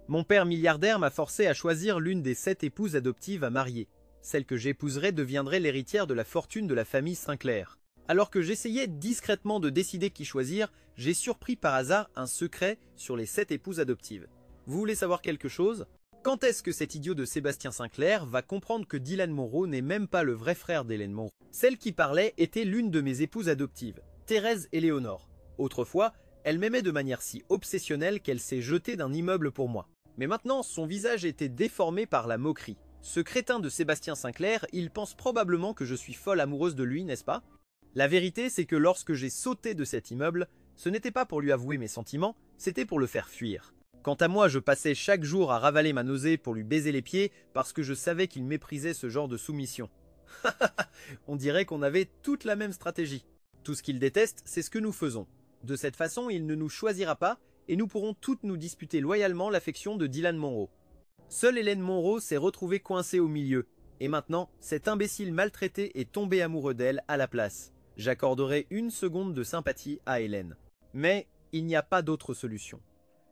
Mon père milliardaire m'a forcé à choisir l'une des 7 épouses adoptives à marier. Celle que j'épouserais deviendrait l'héritière de la fortune de la famille Sinclair. Alors que j'essayais discrètement de décider qui choisir, j'ai surpris par hasard un secret sur les 7 épouses adoptives. Vous voulez savoir quelque chose? Quand est-ce que cet idiot de Sébastien Sinclair va comprendre que Dylan Monroe n'est même pas le vrai frère d'Hélène Monroe? Celle qui parlait était l'une de mes épouses adoptives, Thérèse Éléonore. Autrefois, elle m'aimait de manière si obsessionnelle qu'elle s'est jetée d'un immeuble pour moi. Mais maintenant, son visage était déformé par la moquerie. Ce crétin de Sébastien Sinclair, il pense probablement que je suis folle amoureuse de lui, n'est-ce pas? La vérité, c'est que lorsque j'ai sauté de cet immeuble, ce n'était pas pour lui avouer mes sentiments, c'était pour le faire fuir. Quant à moi, je passais chaque jour à ravaler ma nausée pour lui baiser les pieds parce que je savais qu'il méprisait ce genre de soumission. On dirait qu'on avait toute la même stratégie. Tout ce qu'il déteste, c'est ce que nous faisons. De cette façon, il ne nous choisira pas et nous pourrons toutes nous disputer loyalement l'affection de Dylan Monroe. Seule Hélène Monroe s'est retrouvée coincée au milieu, et maintenant, cet imbécile maltraité est tombé amoureux d'elle à la place. J'accorderai 1 seconde de sympathie à Hélène. Mais il n'y a pas d'autre solution.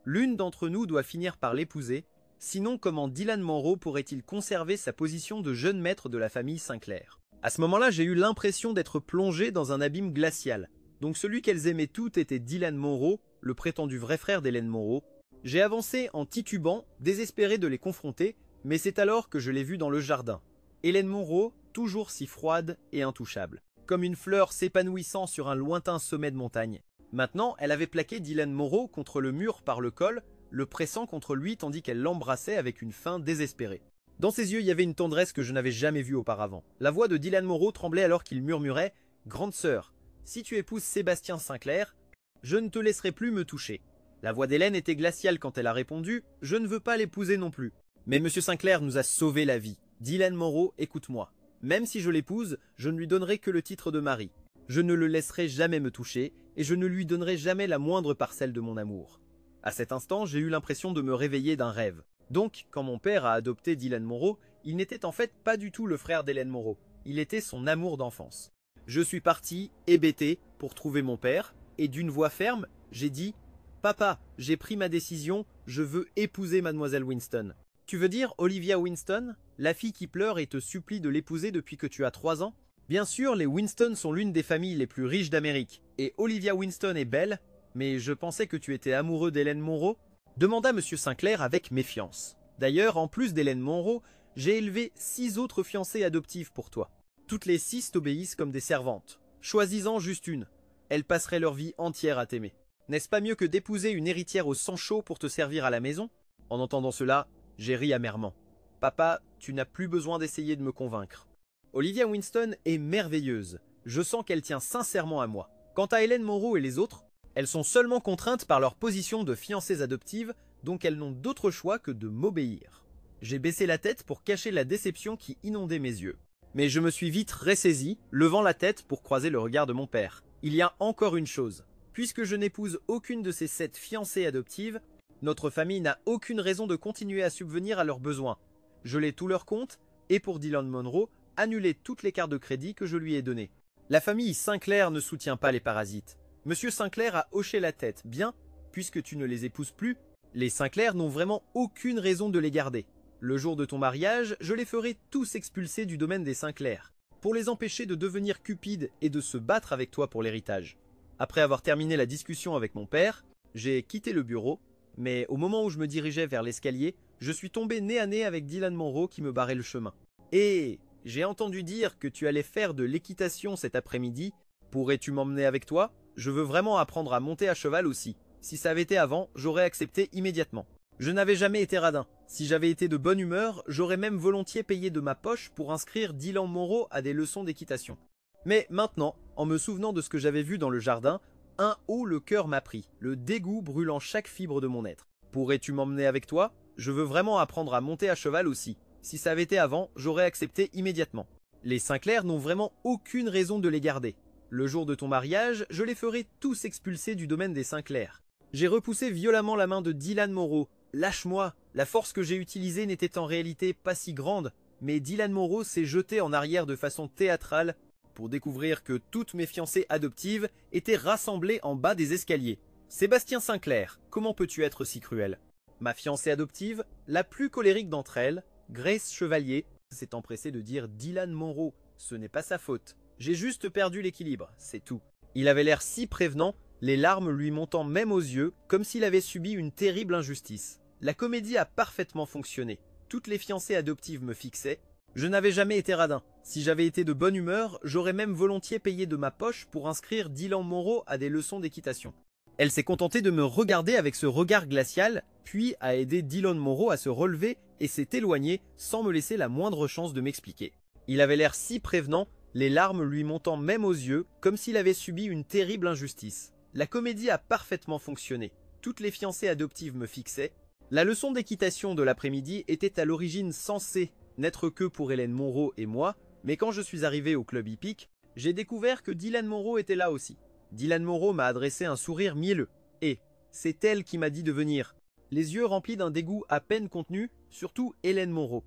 L'une d'entre nous doit finir par l'épouser, sinon comment Dylan Monroe pourrait-il conserver sa position de jeune maître de la famille Sinclair? À ce moment-là, j'ai eu l'impression d'être plongé dans un abîme glacial. Donc celui qu'elles aimaient toutes était Dylan Monroe, le prétendu vrai frère d'Hélène Monroe. J'ai avancé en titubant, désespéré de les confronter, mais c'est alors que je l'ai vue dans le jardin. Hélène Monroe, toujours si froide et intouchable, comme une fleur s'épanouissant sur un lointain sommet de montagne. Maintenant, elle avait plaqué Dylan Monroe contre le mur par le col, le pressant contre lui tandis qu'elle l'embrassait avec une faim désespérée. Dans ses yeux, il y avait une tendresse que je n'avais jamais vue auparavant. La voix de Dylan Monroe tremblait alors qu'il murmurait « Grande sœur, si tu épouses Sébastien Sinclair, je ne te laisserai plus me toucher. » La voix d'Hélène était glaciale quand elle a répondu « Je ne veux pas l'épouser non plus. » Mais Monsieur Sinclair nous a sauvé la vie. Dylan Monroe, écoute-moi. Même si je l'épouse, je ne lui donnerai que le titre de mari. Je ne le laisserai jamais me toucher et je ne lui donnerai jamais la moindre parcelle de mon amour. À cet instant, j'ai eu l'impression de me réveiller d'un rêve. Donc, quand mon père a adopté Dylan Monroe, il n'était en fait pas du tout le frère d'Hélène Monroe. Il était son amour d'enfance. Je suis parti, hébété, pour trouver mon père, et d'une voix ferme, j'ai dit « Papa, j'ai pris ma décision, je veux épouser mademoiselle Winston. » Tu veux dire Olivia Winston, la fille qui pleure et te supplie de l'épouser depuis que tu as 3 ans? Bien sûr, les Winston sont l'une des familles les plus riches d'Amérique, et Olivia Winston est belle, mais je pensais que tu étais amoureux d'Hélène Monroe, demanda M. Sinclair avec méfiance. D'ailleurs, en plus d'Hélène Monroe, j'ai élevé 6 autres fiancées adoptives pour toi. Toutes les 6 t'obéissent comme des servantes. Choisis-en juste une. Elles passeraient leur vie entière à t'aimer. N'est-ce pas mieux que d'épouser une héritière au sang chaud pour te servir à la maison? En entendant cela, j'ai ri amèrement. Papa, tu n'as plus besoin d'essayer de me convaincre. Olivia Winston est merveilleuse. Je sens qu'elle tient sincèrement à moi. Quant à Hélène Monroe et les autres, elles sont seulement contraintes par leur position de fiancées adoptives, donc elles n'ont d'autre choix que de m'obéir. J'ai baissé la tête pour cacher la déception qui inondait mes yeux. Mais je me suis vite ressaisi, levant la tête pour croiser le regard de mon père. Il y a encore une chose. Puisque je n'épouse aucune de ces 7 fiancées adoptives, notre famille n'a aucune raison de continuer à subvenir à leurs besoins. Gelé tous leurs comptes, et pour Dylan Monroe, annuler toutes les cartes de crédit que je lui ai données. La famille Sinclair ne soutient pas les parasites. Monsieur Sinclair a hoché la tête. Bien, puisque tu ne les épouses plus, les Sinclair n'ont vraiment aucune raison de les garder. Le jour de ton mariage, je les ferai tous expulser du domaine des Sinclair, pour les empêcher de devenir cupides et de se battre avec toi pour l'héritage. Après avoir terminé la discussion avec mon père, j'ai quitté le bureau, mais au moment où je me dirigeais vers l'escalier, je suis tombé nez à nez avec Dylan Monroe qui me barrait le chemin. Et j'ai entendu dire que tu allais faire de l'équitation cet après-midi. Pourrais-tu m'emmener avec toi? Je veux vraiment apprendre à monter à cheval aussi. Si ça avait été avant, j'aurais accepté immédiatement. Je n'avais jamais été radin. Si j'avais été de bonne humeur, j'aurais même volontiers payé de ma poche pour inscrire Dylan Monroe à des leçons d'équitation. Mais maintenant, en me souvenant de ce que j'avais vu dans le jardin, un haut le cœur m'a pris, le dégoût brûlant chaque fibre de mon être. Pourrais-tu m'emmener avec toi? Je veux vraiment apprendre à monter à cheval aussi. Si ça avait été avant, j'aurais accepté immédiatement. Les Sinclair n'ont vraiment aucune raison de les garder. Le jour de ton mariage, je les ferai tous expulser du domaine des Sinclair. J'ai repoussé violemment la main de Dylan Monroe. Lâche-moi! La force que j'ai utilisée n'était en réalité pas si grande, mais Dylan Monroe s'est jeté en arrière de façon théâtrale pour découvrir que toutes mes fiancées adoptives étaient rassemblées en bas des escaliers. Sébastien Sinclair, comment peux-tu être si cruel? Ma fiancée adoptive, la plus colérique d'entre elles, Grace Chevalier, s'est empressée de dire Dylan Monroe. Ce n'est pas sa faute. J'ai juste perdu l'équilibre, c'est tout. Il avait l'air si prévenant, les larmes lui montant même aux yeux, comme s'il avait subi une terrible injustice. La comédie a parfaitement fonctionné. Toutes les fiancées adoptives me fixaient. Je n'avais jamais été radin. Si j'avais été de bonne humeur, j'aurais même volontiers payé de ma poche pour inscrire Dylan Monroe à des leçons d'équitation. Elle s'est contentée de me regarder avec ce regard glacial, puis a aidé Dylan Monroe à se relever et s'est éloignée sans me laisser la moindre chance de m'expliquer. Il avait l'air si prévenant, les larmes lui montant même aux yeux, comme s'il avait subi une terrible injustice. La comédie a parfaitement fonctionné. Toutes les fiancées adoptives me fixaient. La leçon d'équitation de l'après-midi était à l'origine censée n'être que pour Hélène Monroe et moi, mais quand je suis arrivé au club hippique, j'ai découvert que Dylan Monroe était là aussi. Dylan Monroe m'a adressé un sourire mielleux, et c'est elle qui m'a dit de venir, les yeux remplis d'un dégoût à peine contenu, surtout Hélène Monroe.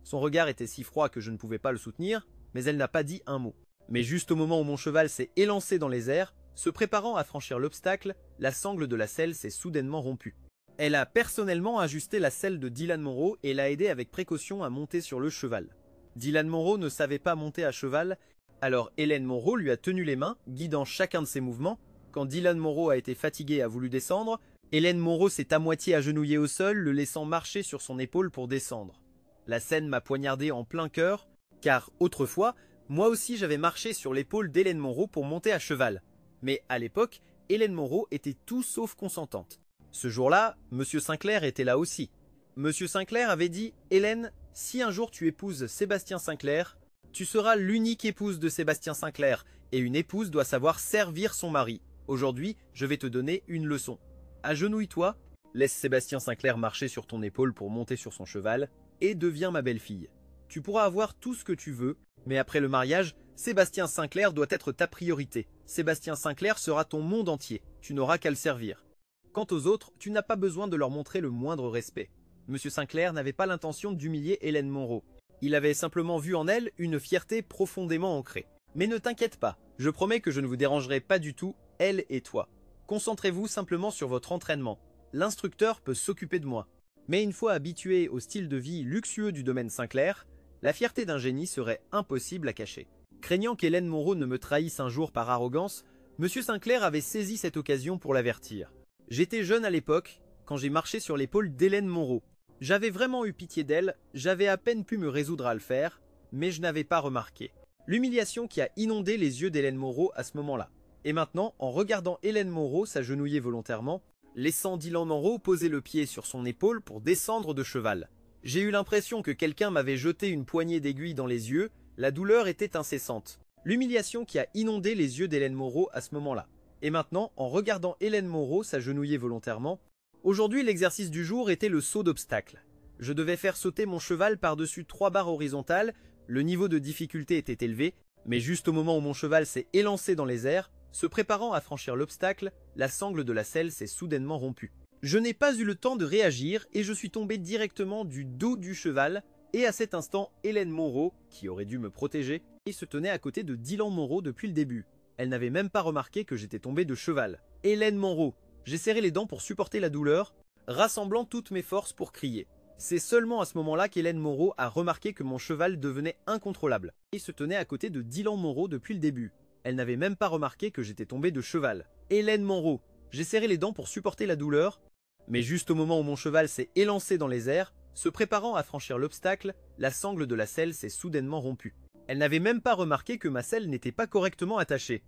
Son regard était si froid que je ne pouvais pas le soutenir, mais elle n'a pas dit un mot. Mais juste au moment où mon cheval s'est élancé dans les airs, se préparant à franchir l'obstacle, la sangle de la selle s'est soudainement rompue. Elle a personnellement ajusté la selle de Dylan Monroe et l'a aidé avec précaution à monter sur le cheval. Dylan Monroe ne savait pas monter à cheval, alors Hélène Monroe lui a tenu les mains, guidant chacun de ses mouvements. Quand Dylan Monroe a été fatigué et a voulu descendre, Hélène Monroe s'est à moitié agenouillée au sol, le laissant marcher sur son épaule pour descendre. La scène m'a poignardé en plein cœur, car autrefois, moi aussi j'avais marché sur l'épaule d'Hélène Monroe pour monter à cheval. Mais à l'époque, Hélène Monroe était tout sauf consentante. Ce jour-là, Monsieur Sinclair était là aussi. Monsieur Sinclair avait dit « Hélène, si un jour tu épouses Sébastien Sinclair, tu seras l'unique épouse de Sébastien Sinclair, et une épouse doit savoir servir son mari. Aujourd'hui, je vais te donner une leçon. Agenouille-toi, laisse Sébastien Sinclair marcher sur ton épaule pour monter sur son cheval, et deviens ma belle-fille. Tu pourras avoir tout ce que tu veux, mais après le mariage, Sébastien Sinclair doit être ta priorité. Sébastien Sinclair sera ton monde entier, tu n'auras qu'à le servir. Quant aux autres, tu n'as pas besoin de leur montrer le moindre respect. » Monsieur Sinclair n'avait pas l'intention d'humilier Hélène Monroe. Il avait simplement vu en elle une fierté profondément ancrée. « Mais ne t'inquiète pas, je promets que je ne vous dérangerai pas du tout, elle et toi. Concentrez-vous simplement sur votre entraînement. L'instructeur peut s'occuper de moi. » Mais une fois habitué au style de vie luxueux du domaine Sinclair, la fierté d'un génie serait impossible à cacher. Craignant qu'Hélène Monroe ne me trahisse un jour par arrogance, Monsieur Sinclair avait saisi cette occasion pour l'avertir. J'étais jeune à l'époque, quand j'ai marché sur l'épaule d'Hélène Monroe. J'avais vraiment eu pitié d'elle, j'avais à peine pu me résoudre à le faire, mais je n'avais pas remarqué. L'humiliation qui a inondé les yeux d'Hélène Monroe à ce moment-là. Et maintenant, en regardant Hélène Monroe s'agenouiller volontairement, laissant Dylan Monroe poser le pied sur son épaule pour descendre de cheval. J'ai eu l'impression que quelqu'un m'avait jeté une poignée d'aiguilles dans les yeux, la douleur était incessante. L'humiliation qui a inondé les yeux d'Hélène Monroe à ce moment-là. Et maintenant, en regardant Hélène Monroe s'agenouiller volontairement, aujourd'hui l'exercice du jour était le saut d'obstacle. Je devais faire sauter mon cheval par-dessus 3 barres horizontales, le niveau de difficulté était élevé, mais juste au moment où mon cheval s'est élancé dans les airs, se préparant à franchir l'obstacle, la sangle de la selle s'est soudainement rompue. Je n'ai pas eu le temps de réagir et je suis tombé directement du dos du cheval, et à cet instant, Hélène Monroe, qui aurait dû me protéger, se tenait à côté de Dylan Monroe depuis le début. Elle n'avait même pas remarqué que j'étais tombé de cheval. Hélène Monroe. J'ai serré les dents pour supporter la douleur, rassemblant toutes mes forces pour crier. C'est seulement à ce moment-là qu'Hélène Monroe a remarqué que mon cheval devenait incontrôlable, et se tenait à côté de Dylan Monroe depuis le début. Elle n'avait même pas remarqué que j'étais tombé de cheval. Hélène Monroe. J'ai serré les dents pour supporter la douleur, mais juste au moment où mon cheval s'est élancé dans les airs, se préparant à franchir l'obstacle, la sangle de la selle s'est soudainement rompue. Elle n'avait même pas remarqué que ma selle n'était pas correctement attachée.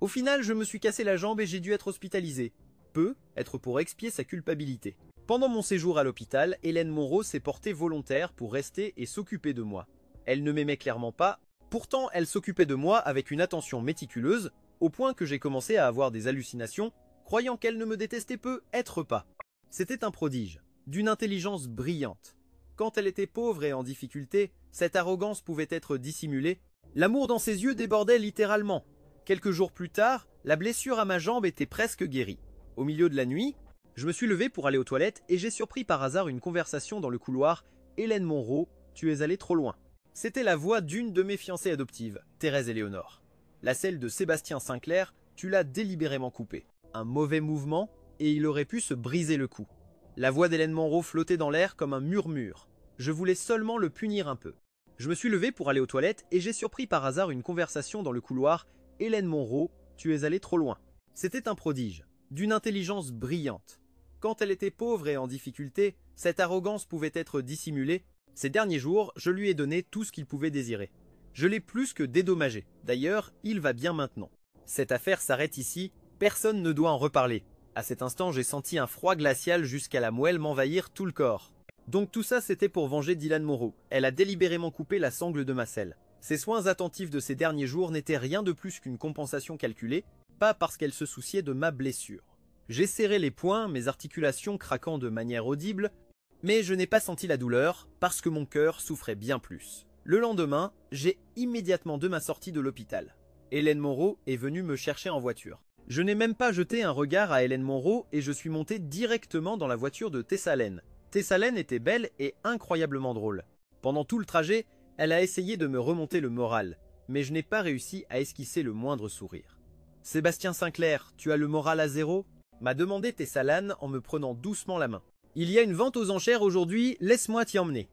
Au final, je me suis cassé la jambe et j'ai dû être hospitalisé. Être pour expier sa culpabilité. Pendant mon séjour à l'hôpital, Hélène Monroe s'est portée volontaire pour rester et s'occuper de moi. Elle ne m'aimait clairement pas, pourtant elle s'occupait de moi avec une attention méticuleuse, au point que j'ai commencé à avoir des hallucinations, croyant qu'elle ne me détestait peu, être pas. C'était un prodige, d'une intelligence brillante. Quand elle était pauvre et en difficulté, cette arrogance pouvait être dissimulée. L'amour dans ses yeux débordait littéralement. Quelques jours plus tard, la blessure à ma jambe était presque guérie. Au milieu de la nuit, je me suis levé pour aller aux toilettes et j'ai surpris par hasard une conversation dans le couloir. « Hélène Monroe, tu es allée trop loin. » C'était la voix d'une de mes fiancées adoptives, Thérèse Éléonore. La selle de Sébastien Sinclair, tu l'as délibérément coupée. Un mauvais mouvement et il aurait pu se briser le cou. La voix d'Hélène Monroe flottait dans l'air comme un murmure. Je voulais seulement le punir un peu. Je me suis levé pour aller aux toilettes et j'ai surpris par hasard une conversation dans le couloir. « Hélène Monroe, tu es allée trop loin. » C'était un prodige, d'une intelligence brillante. Quand elle était pauvre et en difficulté, cette arrogance pouvait être dissimulée. Ces derniers jours, je lui ai donné tout ce qu'il pouvait désirer. Je l'ai plus que dédommagé. D'ailleurs, il va bien maintenant. Cette affaire s'arrête ici, personne ne doit en reparler. À cet instant, j'ai senti un froid glacial jusqu'à la moelle m'envahir tout le corps. Donc tout ça, c'était pour venger Dylan Monroe. Elle a délibérément coupé la sangle de ma selle. Ses soins attentifs de ces derniers jours n'étaient rien de plus qu'une compensation calculée, pas parce qu'elle se souciait de ma blessure. J'ai serré les poings, mes articulations craquant de manière audible, mais je n'ai pas senti la douleur, parce que mon cœur souffrait bien plus. Le lendemain, j'ai immédiatement de ma sortie de l'hôpital. Hélène Monroe est venue me chercher en voiture. Je n'ai même pas jeté un regard à Hélène Monroe et je suis monté directement dans la voiture de Tessa Lane. Tessa Lane était belle et incroyablement drôle. Pendant tout le trajet, elle a essayé de me remonter le moral, mais je n'ai pas réussi à esquisser le moindre sourire. « Sébastien Sinclair, tu as le moral à zéro ?» m'a demandé Tessa Lane en me prenant doucement la main. « Il y a une vente aux enchères aujourd'hui, laisse-moi t'y emmener.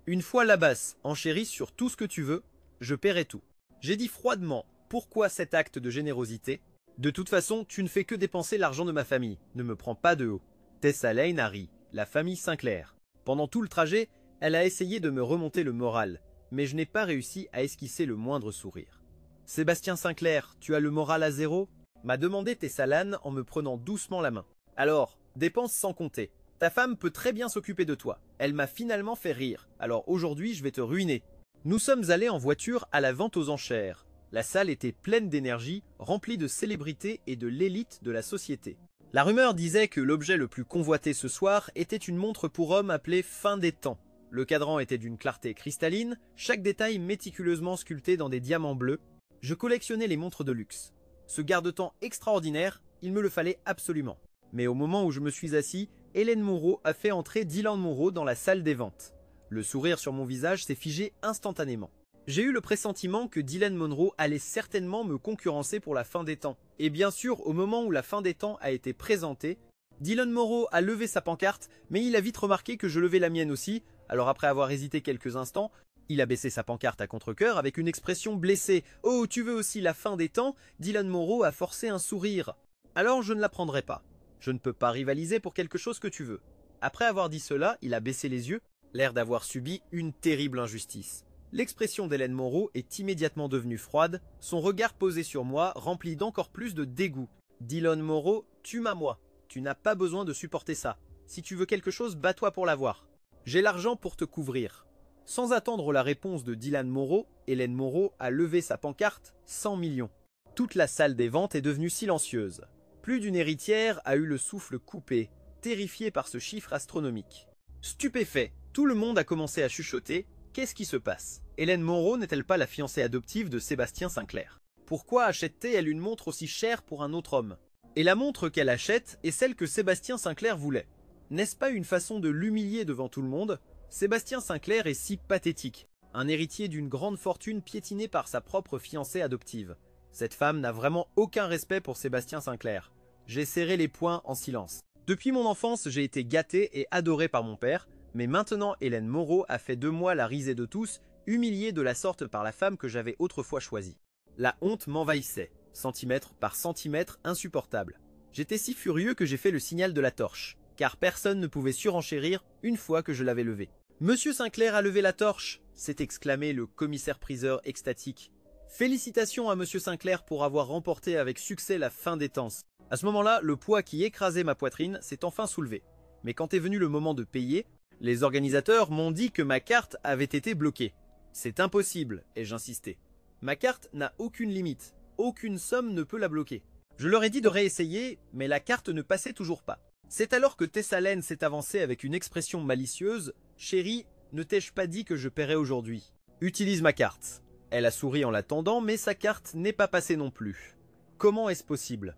Une fois la basse, enchérie sur tout ce que tu veux, je paierai tout. » J'ai dit froidement, pourquoi cet acte de générosité ? De toute façon, tu ne fais que dépenser l'argent de ma famille, ne me prends pas de haut. Tessa Lane a ri, la famille Sinclair. Pendant tout le trajet, elle a essayé de me remonter le moral, mais je n'ai pas réussi à esquisser le moindre sourire. « Sébastien Sinclair, tu as le moral à zéro ?» m'a demandé Tessa Lane en me prenant doucement la main. « Alors, dépense sans compter. Ta femme peut très bien s'occuper de toi. Elle m'a finalement fait rire, alors aujourd'hui je vais te ruiner. » Nous sommes allés en voiture à la vente aux enchères. La salle était pleine d'énergie, remplie de célébrités et de l'élite de la société. La rumeur disait que l'objet le plus convoité ce soir était une montre pour homme appelée Fin des temps. Le cadran était d'une clarté cristalline, chaque détail méticuleusement sculpté dans des diamants bleus. Je collectionnais les montres de luxe. Ce garde-temps extraordinaire, il me le fallait absolument. Mais au moment où je me suis assis, Hélène Monroe a fait entrer Dylan Monroe dans la salle des ventes. Le sourire sur mon visage s'est figé instantanément. J'ai eu le pressentiment que Dylan Monroe allait certainement me concurrencer pour la fin des temps. Et bien sûr, au moment où la fin des temps a été présentée, Dylan Monroe a levé sa pancarte, mais il a vite remarqué que je levais la mienne aussi, alors après avoir hésité quelques instants, il a baissé sa pancarte à contre-cœur avec une expression blessée. « Oh, tu veux aussi la fin des temps ?» Dylan Monroe a forcé un sourire. « Alors je ne la prendrai pas. Je ne peux pas rivaliser pour quelque chose que tu veux. » Après avoir dit cela, il a baissé les yeux, l'air d'avoir subi une terrible injustice. L'expression d'Hélène Monroe est immédiatement devenue froide, son regard posé sur moi rempli d'encore plus de dégoût. « Dylan Monroe, tu m'as moi. Tu n'as pas besoin de supporter ça. Si tu veux quelque chose, bats-toi pour l'avoir. J'ai l'argent pour te couvrir. » Sans attendre la réponse de Dylan Monroe, Hélène Monroe a levé sa pancarte « 100 millions ». Toute la salle des ventes est devenue silencieuse. Plus d'une héritière a eu le souffle coupé, terrifiée par ce chiffre astronomique. Stupéfait, tout le monde a commencé à chuchoter. Qu'est-ce qui se passe? Hélène Monroe n'est-elle pas la fiancée adoptive de Sébastien Sinclair? Pourquoi achète-t-elle une montre aussi chère pour un autre homme? Et la montre qu'elle achète est celle que Sébastien Sinclair voulait. N'est-ce pas une façon de l'humilier devant tout le monde? Sébastien Sinclair est si pathétique, un héritier d'une grande fortune piétinée par sa propre fiancée adoptive. Cette femme n'a vraiment aucun respect pour Sébastien Sinclair. J'ai serré les poings en silence. Depuis mon enfance, j'ai été gâté et adoré par mon père, mais maintenant Hélène Monroe a fait de moi la risée de tous, humiliée de la sorte par la femme que j'avais autrefois choisie. La honte m'envahissait, centimètre par centimètre insupportable. J'étais si furieux que j'ai fait le signal de la torche, car personne ne pouvait surenchérir une fois que je l'avais levée. « Monsieur Sinclair a levé la torche !» s'est exclamé le commissaire-priseur extatique. « Félicitations à Monsieur Sinclair pour avoir remporté avec succès la fin des temps. » À ce moment-là, le poids qui écrasait ma poitrine s'est enfin soulevé. Mais quand est venu le moment de payer, les organisateurs m'ont dit que ma carte avait été bloquée. « C'est impossible !» ai-je insisté. « Ma carte n'a aucune limite. Aucune somme ne peut la bloquer. » Je leur ai dit de réessayer, mais la carte ne passait toujours pas. C'est alors que Tessa Lane s'est avancée avec une expression malicieuse. « Chérie, ne t'ai-je pas dit que je paierais aujourd'hui? Utilise ma carte. » Elle a souri en l'attendant, mais sa carte n'est pas passée non plus. Comment est-ce possible?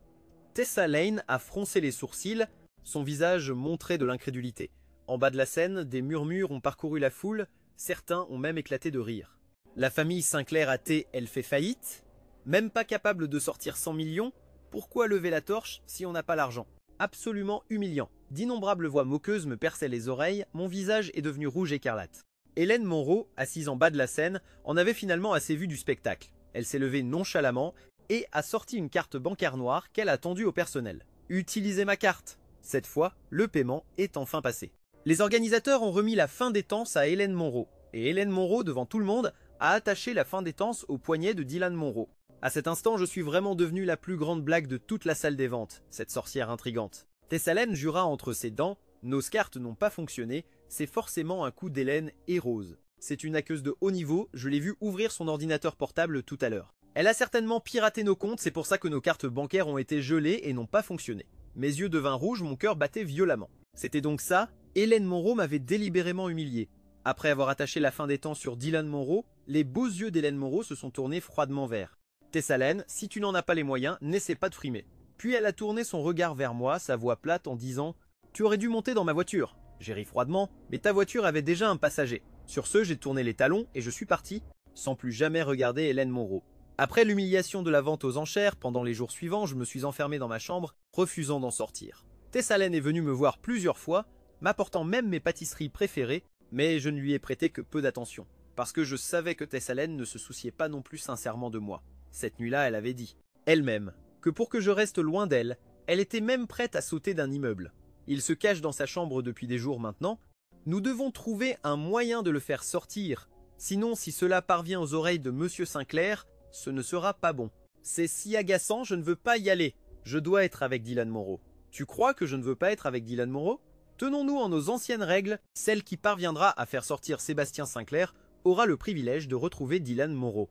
Tessa Lane a froncé les sourcils, son visage montrait de l'incrédulité. En bas de la scène, des murmures ont parcouru la foule, certains ont même éclaté de rire. La famille Sinclair athée, elle fait faillite? Même pas capable de sortir 100 millions? Pourquoi lever la torche si on n'a pas l'argent? Absolument humiliant. D'innombrables voix moqueuses me perçaient les oreilles, mon visage est devenu rouge écarlate. Hélène Monroe, assise en bas de la scène, en avait finalement assez vu du spectacle. Elle s'est levée nonchalamment et a sorti une carte bancaire noire qu'elle a tendue au personnel. Utilisez ma carte. Cette fois, le paiement est enfin passé. Les organisateurs ont remis la fin des tenses à Hélène Monroe, et Hélène Monroe, devant tout le monde, a attaché la fin des tenses au poignet de Dylan Monroe. À cet instant, je suis vraiment devenu la plus grande blague de toute la salle des ventes, cette sorcière intrigante. Tess-Hélène jura entre ses dents « Nos cartes n'ont pas fonctionné, c'est forcément un coup d'Hélène et Rose. C'est une hackeuse de haut niveau, je l'ai vue ouvrir son ordinateur portable tout à l'heure. Elle a certainement piraté nos comptes, c'est pour ça que nos cartes bancaires ont été gelées et n'ont pas fonctionné. Mes yeux devinrent rouges, mon cœur battait violemment. C'était donc ça, Hélène Monroe m'avait délibérément humilié. Après avoir attaché la fin des temps sur Dylan Monroe, les beaux yeux d'Hélène Monroe se sont tournés froidement verts. Tess-Hélène, si tu n'en as pas les moyens, n'essaie pas de frimer. Puis elle a tourné son regard vers moi, sa voix plate en disant « Tu aurais dû monter dans ma voiture ». J'ai ri froidement, mais ta voiture avait déjà un passager. Sur ce, j'ai tourné les talons et je suis parti, sans plus jamais regarder Hélène Monroe. Après l'humiliation de la vente aux enchères, pendant les jours suivants, je me suis enfermé dans ma chambre, refusant d'en sortir. Tess-Hélène est venue me voir plusieurs fois, m'apportant même mes pâtisseries préférées, mais je ne lui ai prêté que peu d'attention, parce que je savais que Tess-Hélène ne se souciait pas non plus sincèrement de moi. Cette nuit-là, elle avait dit, elle-même, que pour que je reste loin d'elle, elle était même prête à sauter d'un immeuble. Il se cache dans sa chambre depuis des jours maintenant. Nous devons trouver un moyen de le faire sortir. Sinon, si cela parvient aux oreilles de Monsieur Sinclair, ce ne sera pas bon. C'est si agaçant, je ne veux pas y aller. Je dois être avec Dylan Monroe. Tu crois que je ne veux pas être avec Dylan Monroe? Tenons-nous en nos anciennes règles. Celle qui parviendra à faire sortir Sébastien Sinclair aura le privilège de retrouver Dylan Monroe.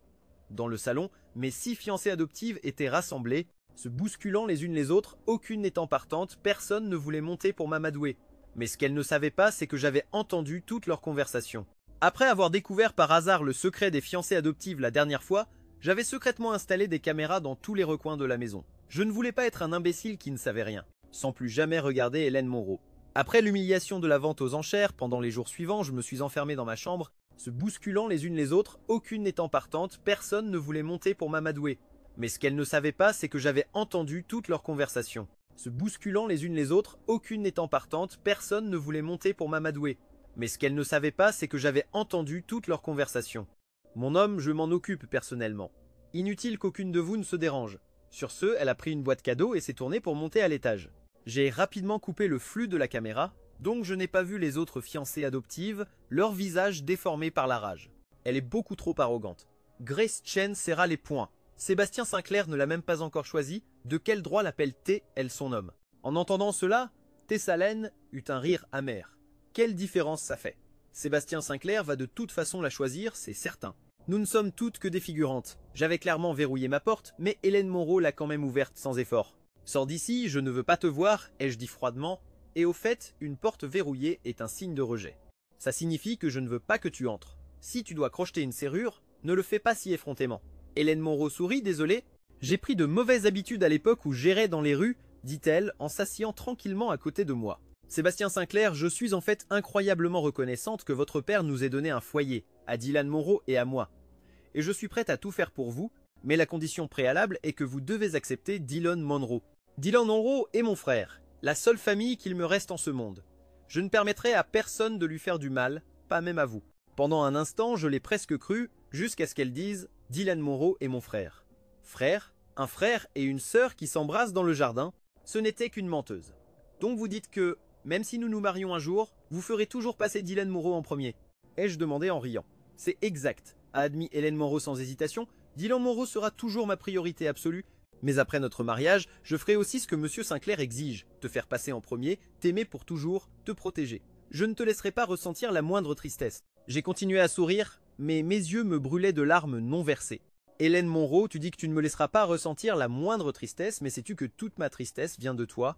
Dans le salon, mes 6 fiancées adoptives étaient rassemblées, se bousculant les unes les autres, aucune n'étant partante, personne ne voulait monter pour m'amadouer. Mais ce qu'elles ne savaient pas, c'est que j'avais entendu toute leur conversation. Après avoir découvert par hasard le secret des fiancées adoptives la dernière fois, j'avais secrètement installé des caméras dans tous les recoins de la maison. Je ne voulais pas être un imbécile qui ne savait rien, sans plus jamais regarder Hélène Monroe. Après l'humiliation de la vente aux enchères, pendant les jours suivants, je me suis enfermé dans ma chambre, se bousculant les unes les autres, aucune n'étant partante, personne ne voulait monter pour m'amadouer. Mais ce qu'elles ne savaient pas, c'est que j'avais entendu toute leur conversation. Se bousculant les unes les autres, aucune n'étant partante, personne ne voulait monter pour m'amadouer. Mais ce qu'elles ne savaient pas, c'est que j'avais entendu toute leur conversation. Mon homme, je m'en occupe personnellement. Inutile qu'aucune de vous ne se dérange. Sur ce, elle a pris une boîte cadeau et s'est tournée pour monter à l'étage. J'ai rapidement coupé le flux de la caméra, donc je n'ai pas vu les autres fiancées adoptives, leur visage déformé par la rage. Elle est beaucoup trop arrogante. Grace Chen serra les poings. Sébastien Sinclair ne l'a même pas encore choisi, de quel droit l'appelle-t-elle son homme? En entendant cela, Tess-Hélène eut un rire amer. Quelle différence ça fait? Sébastien Sinclair va de toute façon la choisir, c'est certain. Nous ne sommes toutes que des figurantes. J'avais clairement verrouillé ma porte, mais Hélène Monroe l'a quand même ouverte sans effort. Sors d'ici, je ne veux pas te voir, ai-je dit froidement, et au fait, une porte verrouillée est un signe de rejet. Ça signifie que je ne veux pas que tu entres. Si tu dois crocheter une serrure, ne le fais pas si effrontément. Hélène Monroe sourit, désolée. J'ai pris de mauvaises habitudes à l'époque où j'errais dans les rues, dit-elle, en s'asseyant tranquillement à côté de moi. Sébastien Sinclair, je suis en fait incroyablement reconnaissante que votre père nous ait donné un foyer, à Dylan Monroe et à moi. Et je suis prête à tout faire pour vous, mais la condition préalable est que vous devez accepter Dylan Monroe. Dylan Monroe est mon frère, la seule famille qu'il me reste en ce monde. Je ne permettrai à personne de lui faire du mal, pas même à vous. Pendant un instant, je l'ai presque cru, jusqu'à ce qu'elle dise « Dylan Monroe est mon frère ». Frère, un frère et une sœur qui s'embrassent dans le jardin, ce n'était qu'une menteuse. Donc vous dites que, même si nous nous marions un jour, vous ferez toujours passer Dylan Monroe en premier. Ai-je demandé en riant. C'est exact, a admis Hélène Monroe sans hésitation. Dylan Monroe sera toujours ma priorité absolue, mais après notre mariage, je ferai aussi ce que Monsieur Sinclair exige, te faire passer en premier, t'aimer pour toujours, te protéger. Je ne te laisserai pas ressentir la moindre tristesse. J'ai continué à sourire, mais mes yeux me brûlaient de larmes non versées. Hélène Monroe, tu dis que tu ne me laisseras pas ressentir la moindre tristesse, mais sais-tu que toute ma tristesse vient de toi?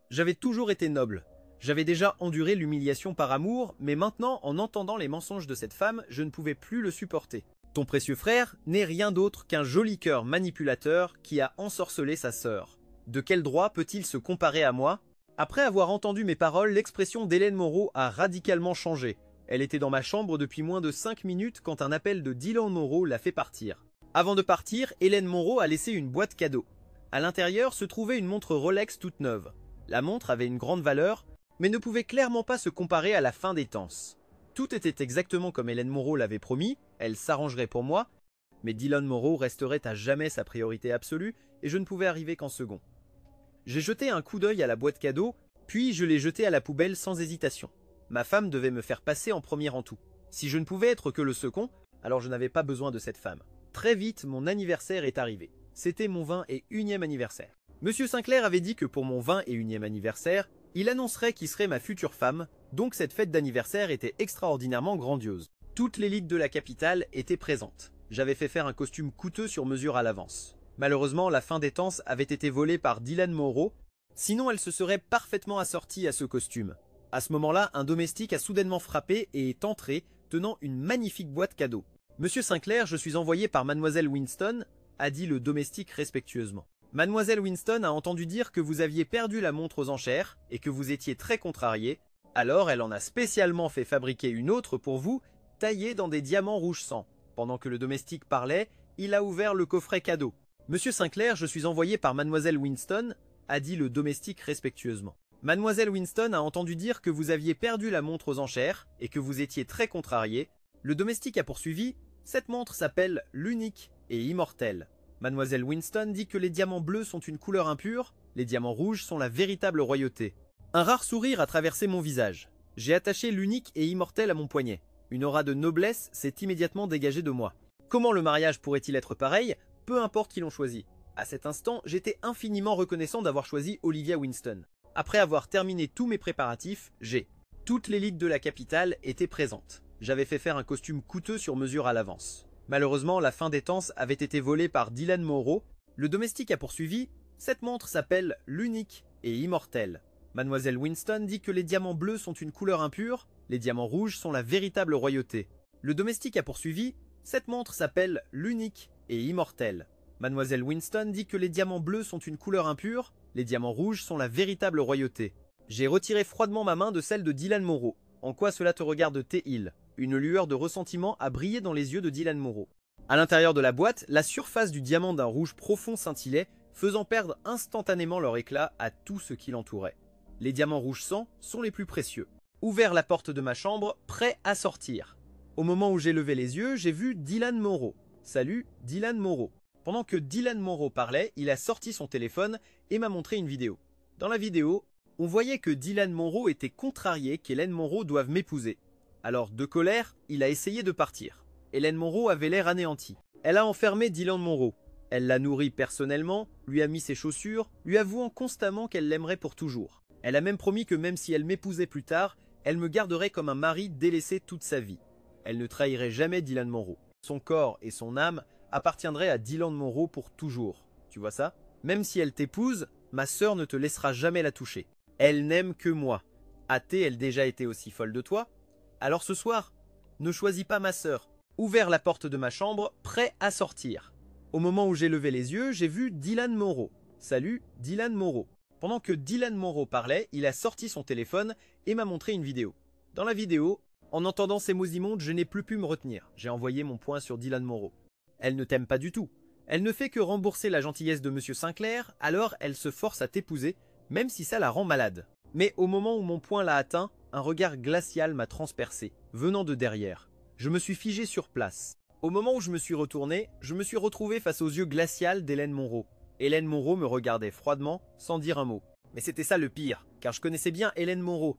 J'avais toujours été noble. J'avais déjà enduré l'humiliation par amour, mais maintenant, en entendant les mensonges de cette femme, je ne pouvais plus le supporter. Ton précieux frère n'est rien d'autre qu'un joli cœur manipulateur qui a ensorcelé sa sœur. De quel droit peut-il se comparer à moi? Après avoir entendu mes paroles, l'expression d'Hélène Monroe a radicalement changé. Elle était dans ma chambre depuis moins de 5 minutes quand un appel de Dylan Monroe l'a fait partir. Avant de partir, Hélène Monroe a laissé une boîte cadeau. À l'intérieur se trouvait une montre Rolex toute neuve. La montre avait une grande valeur, mais ne pouvait clairement pas se comparer à la fin des temps. Tout était exactement comme Hélène Moreau l'avait promis, elle s'arrangerait pour moi, mais Dylan Moreau resterait à jamais sa priorité absolue et je ne pouvais arriver qu'en second. J'ai jeté un coup d'œil à la boîte cadeau, puis je l'ai jetée à la poubelle sans hésitation. Ma femme devait me faire passer en premier en tout. Si je ne pouvais être que le second, alors je n'avais pas besoin de cette femme. Très vite, mon anniversaire est arrivé. C'était mon 21e anniversaire. Monsieur Sinclair avait dit que pour mon 21e anniversaire, il annoncerait qui serait ma future femme, donc cette fête d'anniversaire était extraordinairement grandiose. Toute l'élite de la capitale était présente. J'avais fait faire un costume coûteux sur mesure à l'avance. Malheureusement, la fin des temps avait été volée par Dylan Moreau, sinon elle se serait parfaitement assortie à ce costume. À ce moment-là, un domestique a soudainement frappé et est entré, tenant une magnifique boîte cadeau. Monsieur Sinclair, je suis envoyé par Mademoiselle Winston, a dit le domestique respectueusement. Mademoiselle Winston a entendu dire que vous aviez perdu la montre aux enchères et que vous étiez très contrarié, alors elle en a spécialement fait fabriquer une autre pour vous, taillée dans des diamants rouge sang. Pendant que le domestique parlait, il a ouvert le coffret cadeau. Monsieur Sinclair, je suis envoyé par Mademoiselle Winston, a dit le domestique respectueusement. Mademoiselle Winston a entendu dire que vous aviez perdu la montre aux enchères et que vous étiez très contrarié. Le domestique a poursuivi, cette montre s'appelle l'unique et immortelle. Mademoiselle Winston dit que les diamants bleus sont une couleur impure, les diamants rouges sont la véritable royauté. Un rare sourire a traversé mon visage. J'ai attaché l'unique et immortel à mon poignet. Une aura de noblesse s'est immédiatement dégagée de moi. Comment le mariage pourrait-il être pareil? Peu importe qui l'ont choisi. À cet instant, j'étais infiniment reconnaissant d'avoir choisi Olivia Winston. Après avoir terminé tous mes préparatifs, toute l'élite de la capitale était présente. J'avais fait faire un costume coûteux sur mesure à l'avance. Malheureusement, la fin des temps avait été volée par Dylan Moreau. Le domestique a poursuivi, cette montre s'appelle l'unique et immortelle. Mademoiselle Winston dit que les diamants bleus sont une couleur impure, les diamants rouges sont la véritable royauté. Le domestique a poursuivi, cette montre s'appelle l'unique et immortelle. Mademoiselle Winston dit que les diamants bleus sont une couleur impure, les diamants rouges sont la véritable royauté. J'ai retiré froidement ma main de celle de Dylan Moreau. En quoi cela te regarde, T-Hill? Une lueur de ressentiment a brillé dans les yeux de Dylan Moreau. À l'intérieur de la boîte, la surface du diamant d'un rouge profond scintillait, faisant perdre instantanément leur éclat à tout ce qui l'entourait. Les diamants rouge sang sont les plus précieux. Ouvert la porte de ma chambre, prêt à sortir. Au moment où j'ai levé les yeux, j'ai vu Dylan Moreau. Salut, Dylan Moreau. Pendant que Dylan Moreau parlait, il a sorti son téléphone et m'a montré une vidéo. Dans la vidéo, on voyait que Dylan Moreau était contrarié qu'Hélène Moreau doive m'épouser. Alors, de colère, il a essayé de partir. Hélène Moreau avait l'air anéantie. Elle a enfermé Dylan Moreau. Elle l'a nourri personnellement, lui a mis ses chaussures, lui avouant constamment qu'elle l'aimerait pour toujours. Elle a même promis que même si elle m'épousait plus tard, elle me garderait comme un mari délaissé toute sa vie. Elle ne trahirait jamais Dylan Moreau. Son corps et son âme appartiendraient à Dylan Moreau pour toujours. Tu vois ça? Même si elle t'épouse, ma sœur ne te laissera jamais la toucher. Elle n'aime que moi. A-t-elle déjà été aussi folle de toi? Alors ce soir, ne choisis pas ma sœur. Ouvert la porte de ma chambre, prêt à sortir. Au moment où j'ai levé les yeux, j'ai vu Dylan Moreau. Salut, Dylan Moreau. Pendant que Dylan Moreau parlait, il a sorti son téléphone et m'a montré une vidéo. Dans la vidéo, en entendant ces mots immondes, je n'ai plus pu me retenir. J'ai envoyé mon poing sur Dylan Moreau. Elle ne t'aime pas du tout. Elle ne fait que rembourser la gentillesse de Monsieur Sinclair, alors elle se force à t'épouser, même si ça la rend malade. Mais au moment où mon poing l'a atteint, un regard glacial m'a transpercé, venant de derrière. Je me suis figé sur place. Au moment où je me suis retourné, je me suis retrouvé face aux yeux glacials d'Hélène Moreau. Hélène Moreau me regardait froidement, sans dire un mot. Mais c'était ça le pire, car je connaissais bien Hélène Moreau.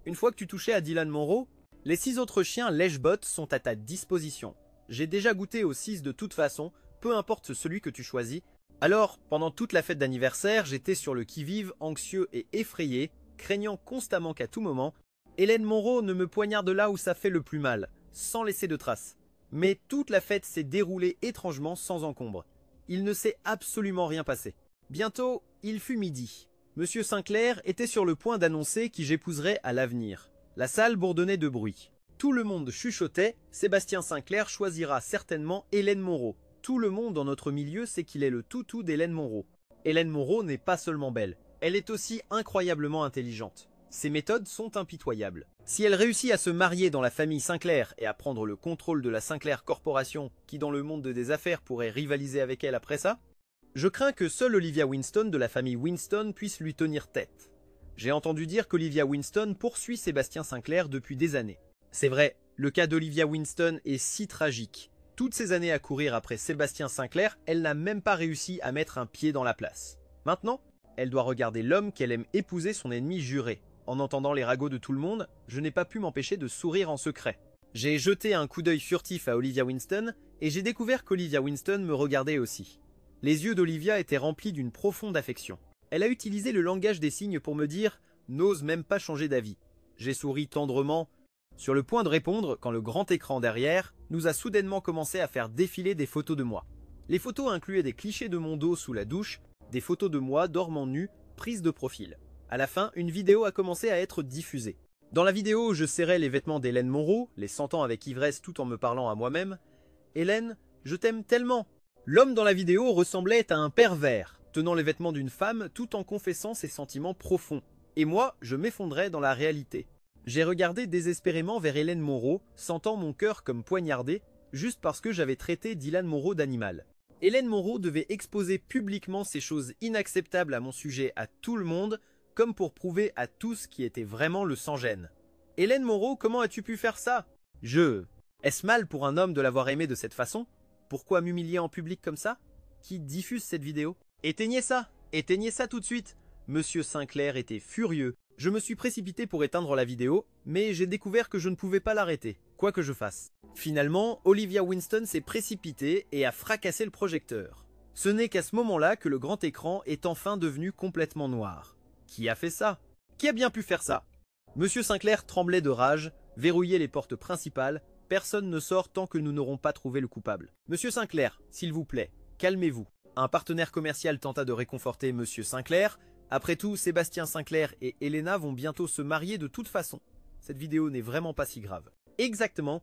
Une fois que tu touchais à Dylan Moreau, les 6 autres chiens lèche-bottes sont à ta disposition. J'ai déjà goûté aux 6 de toute façon, peu importe celui que tu choisis. Alors, pendant toute la fête d'anniversaire, j'étais sur le qui-vive, anxieux et effrayé, craignant constamment qu'à tout moment, Hélène Moreau ne me poignarde là où ça fait le plus mal, sans laisser de traces. Mais toute la fête s'est déroulée étrangement sans encombre. Il ne s'est absolument rien passé. Bientôt, il fut midi. Monsieur Sinclair était sur le point d'annoncer qui j'épouserais à l'avenir. La salle bourdonnait de bruit. Tout le monde chuchotait, Sébastien Sinclair choisira certainement Hélène Moreau. Tout le monde dans notre milieu sait qu'il est le toutou d'Hélène Moreau. Hélène Moreau n'est pas seulement belle, elle est aussi incroyablement intelligente. Ses méthodes sont impitoyables. Si elle réussit à se marier dans la famille Sinclair et à prendre le contrôle de la Sinclair Corporation, qui dans le monde des affaires pourrait rivaliser avec elle après ça, je crains que seule Olivia Winston de la famille Winston puisse lui tenir tête. J'ai entendu dire qu'Olivia Winston poursuit Sébastien Sinclair depuis des années. C'est vrai, le cas d'Olivia Winston est si tragique. Toutes ces années à courir après Sébastien Sinclair, elle n'a même pas réussi à mettre un pied dans la place. Maintenant, elle doit regarder l'homme qu'elle aime épouser, son ennemi juré. En entendant les ragots de tout le monde, je n'ai pas pu m'empêcher de sourire en secret. J'ai jeté un coup d'œil furtif à Olivia Winston et j'ai découvert qu'Olivia Winston me regardait aussi. Les yeux d'Olivia étaient remplis d'une profonde affection. Elle a utilisé le langage des signes pour me dire « n'ose même pas changer d'avis ». J'ai souri tendrement, sur le point de répondre quand le grand écran derrière nous a soudainement commencé à faire défiler des photos de moi. Les photos incluaient des clichés de mon dos sous la douche, des photos de moi dormant nu, prises de profil. À la fin, une vidéo a commencé à être diffusée. Dans la vidéo, je serrais les vêtements d'Hélène Moreau, les sentant avec ivresse tout en me parlant à moi-même. « Hélène, je t'aime tellement !» L'homme dans la vidéo ressemblait à un pervers, tenant les vêtements d'une femme tout en confessant ses sentiments profonds. Et moi, je m'effondrais dans la réalité. J'ai regardé désespérément vers Hélène Moreau, sentant mon cœur comme poignardé, juste parce que j'avais traité Dylan Moreau d'animal. Hélène Moreau devait exposer publiquement ces choses inacceptables à mon sujet à tout le monde, comme pour prouver à tous qui était vraiment le sans-gêne. Hélène Moreau, comment as-tu pu faire ça? Est-ce mal pour un homme de l'avoir aimé de cette façon? Pourquoi m'humilier en public comme ça? Qui diffuse cette vidéo? Éteignez ça tout de suite! Monsieur Sinclair était furieux. Je me suis précipité pour éteindre la vidéo, mais j'ai découvert que je ne pouvais pas l'arrêter, quoi que je fasse. Finalement, Olivia Winston s'est précipitée et a fracassé le projecteur. Ce n'est qu'à ce moment-là que le grand écran est enfin devenu complètement noir. Qui a fait ça? Qui a bien pu faire ça? Monsieur Sinclair tremblait de rage, verrouillait les portes principales. Personne ne sort tant que nous n'aurons pas trouvé le coupable. Monsieur Sinclair, s'il vous plaît, calmez-vous. Un partenaire commercial tenta de réconforter Monsieur Sinclair. Après tout, Sébastien Sinclair et Elena vont bientôt se marier de toute façon. Cette vidéo n'est vraiment pas si grave. Exactement.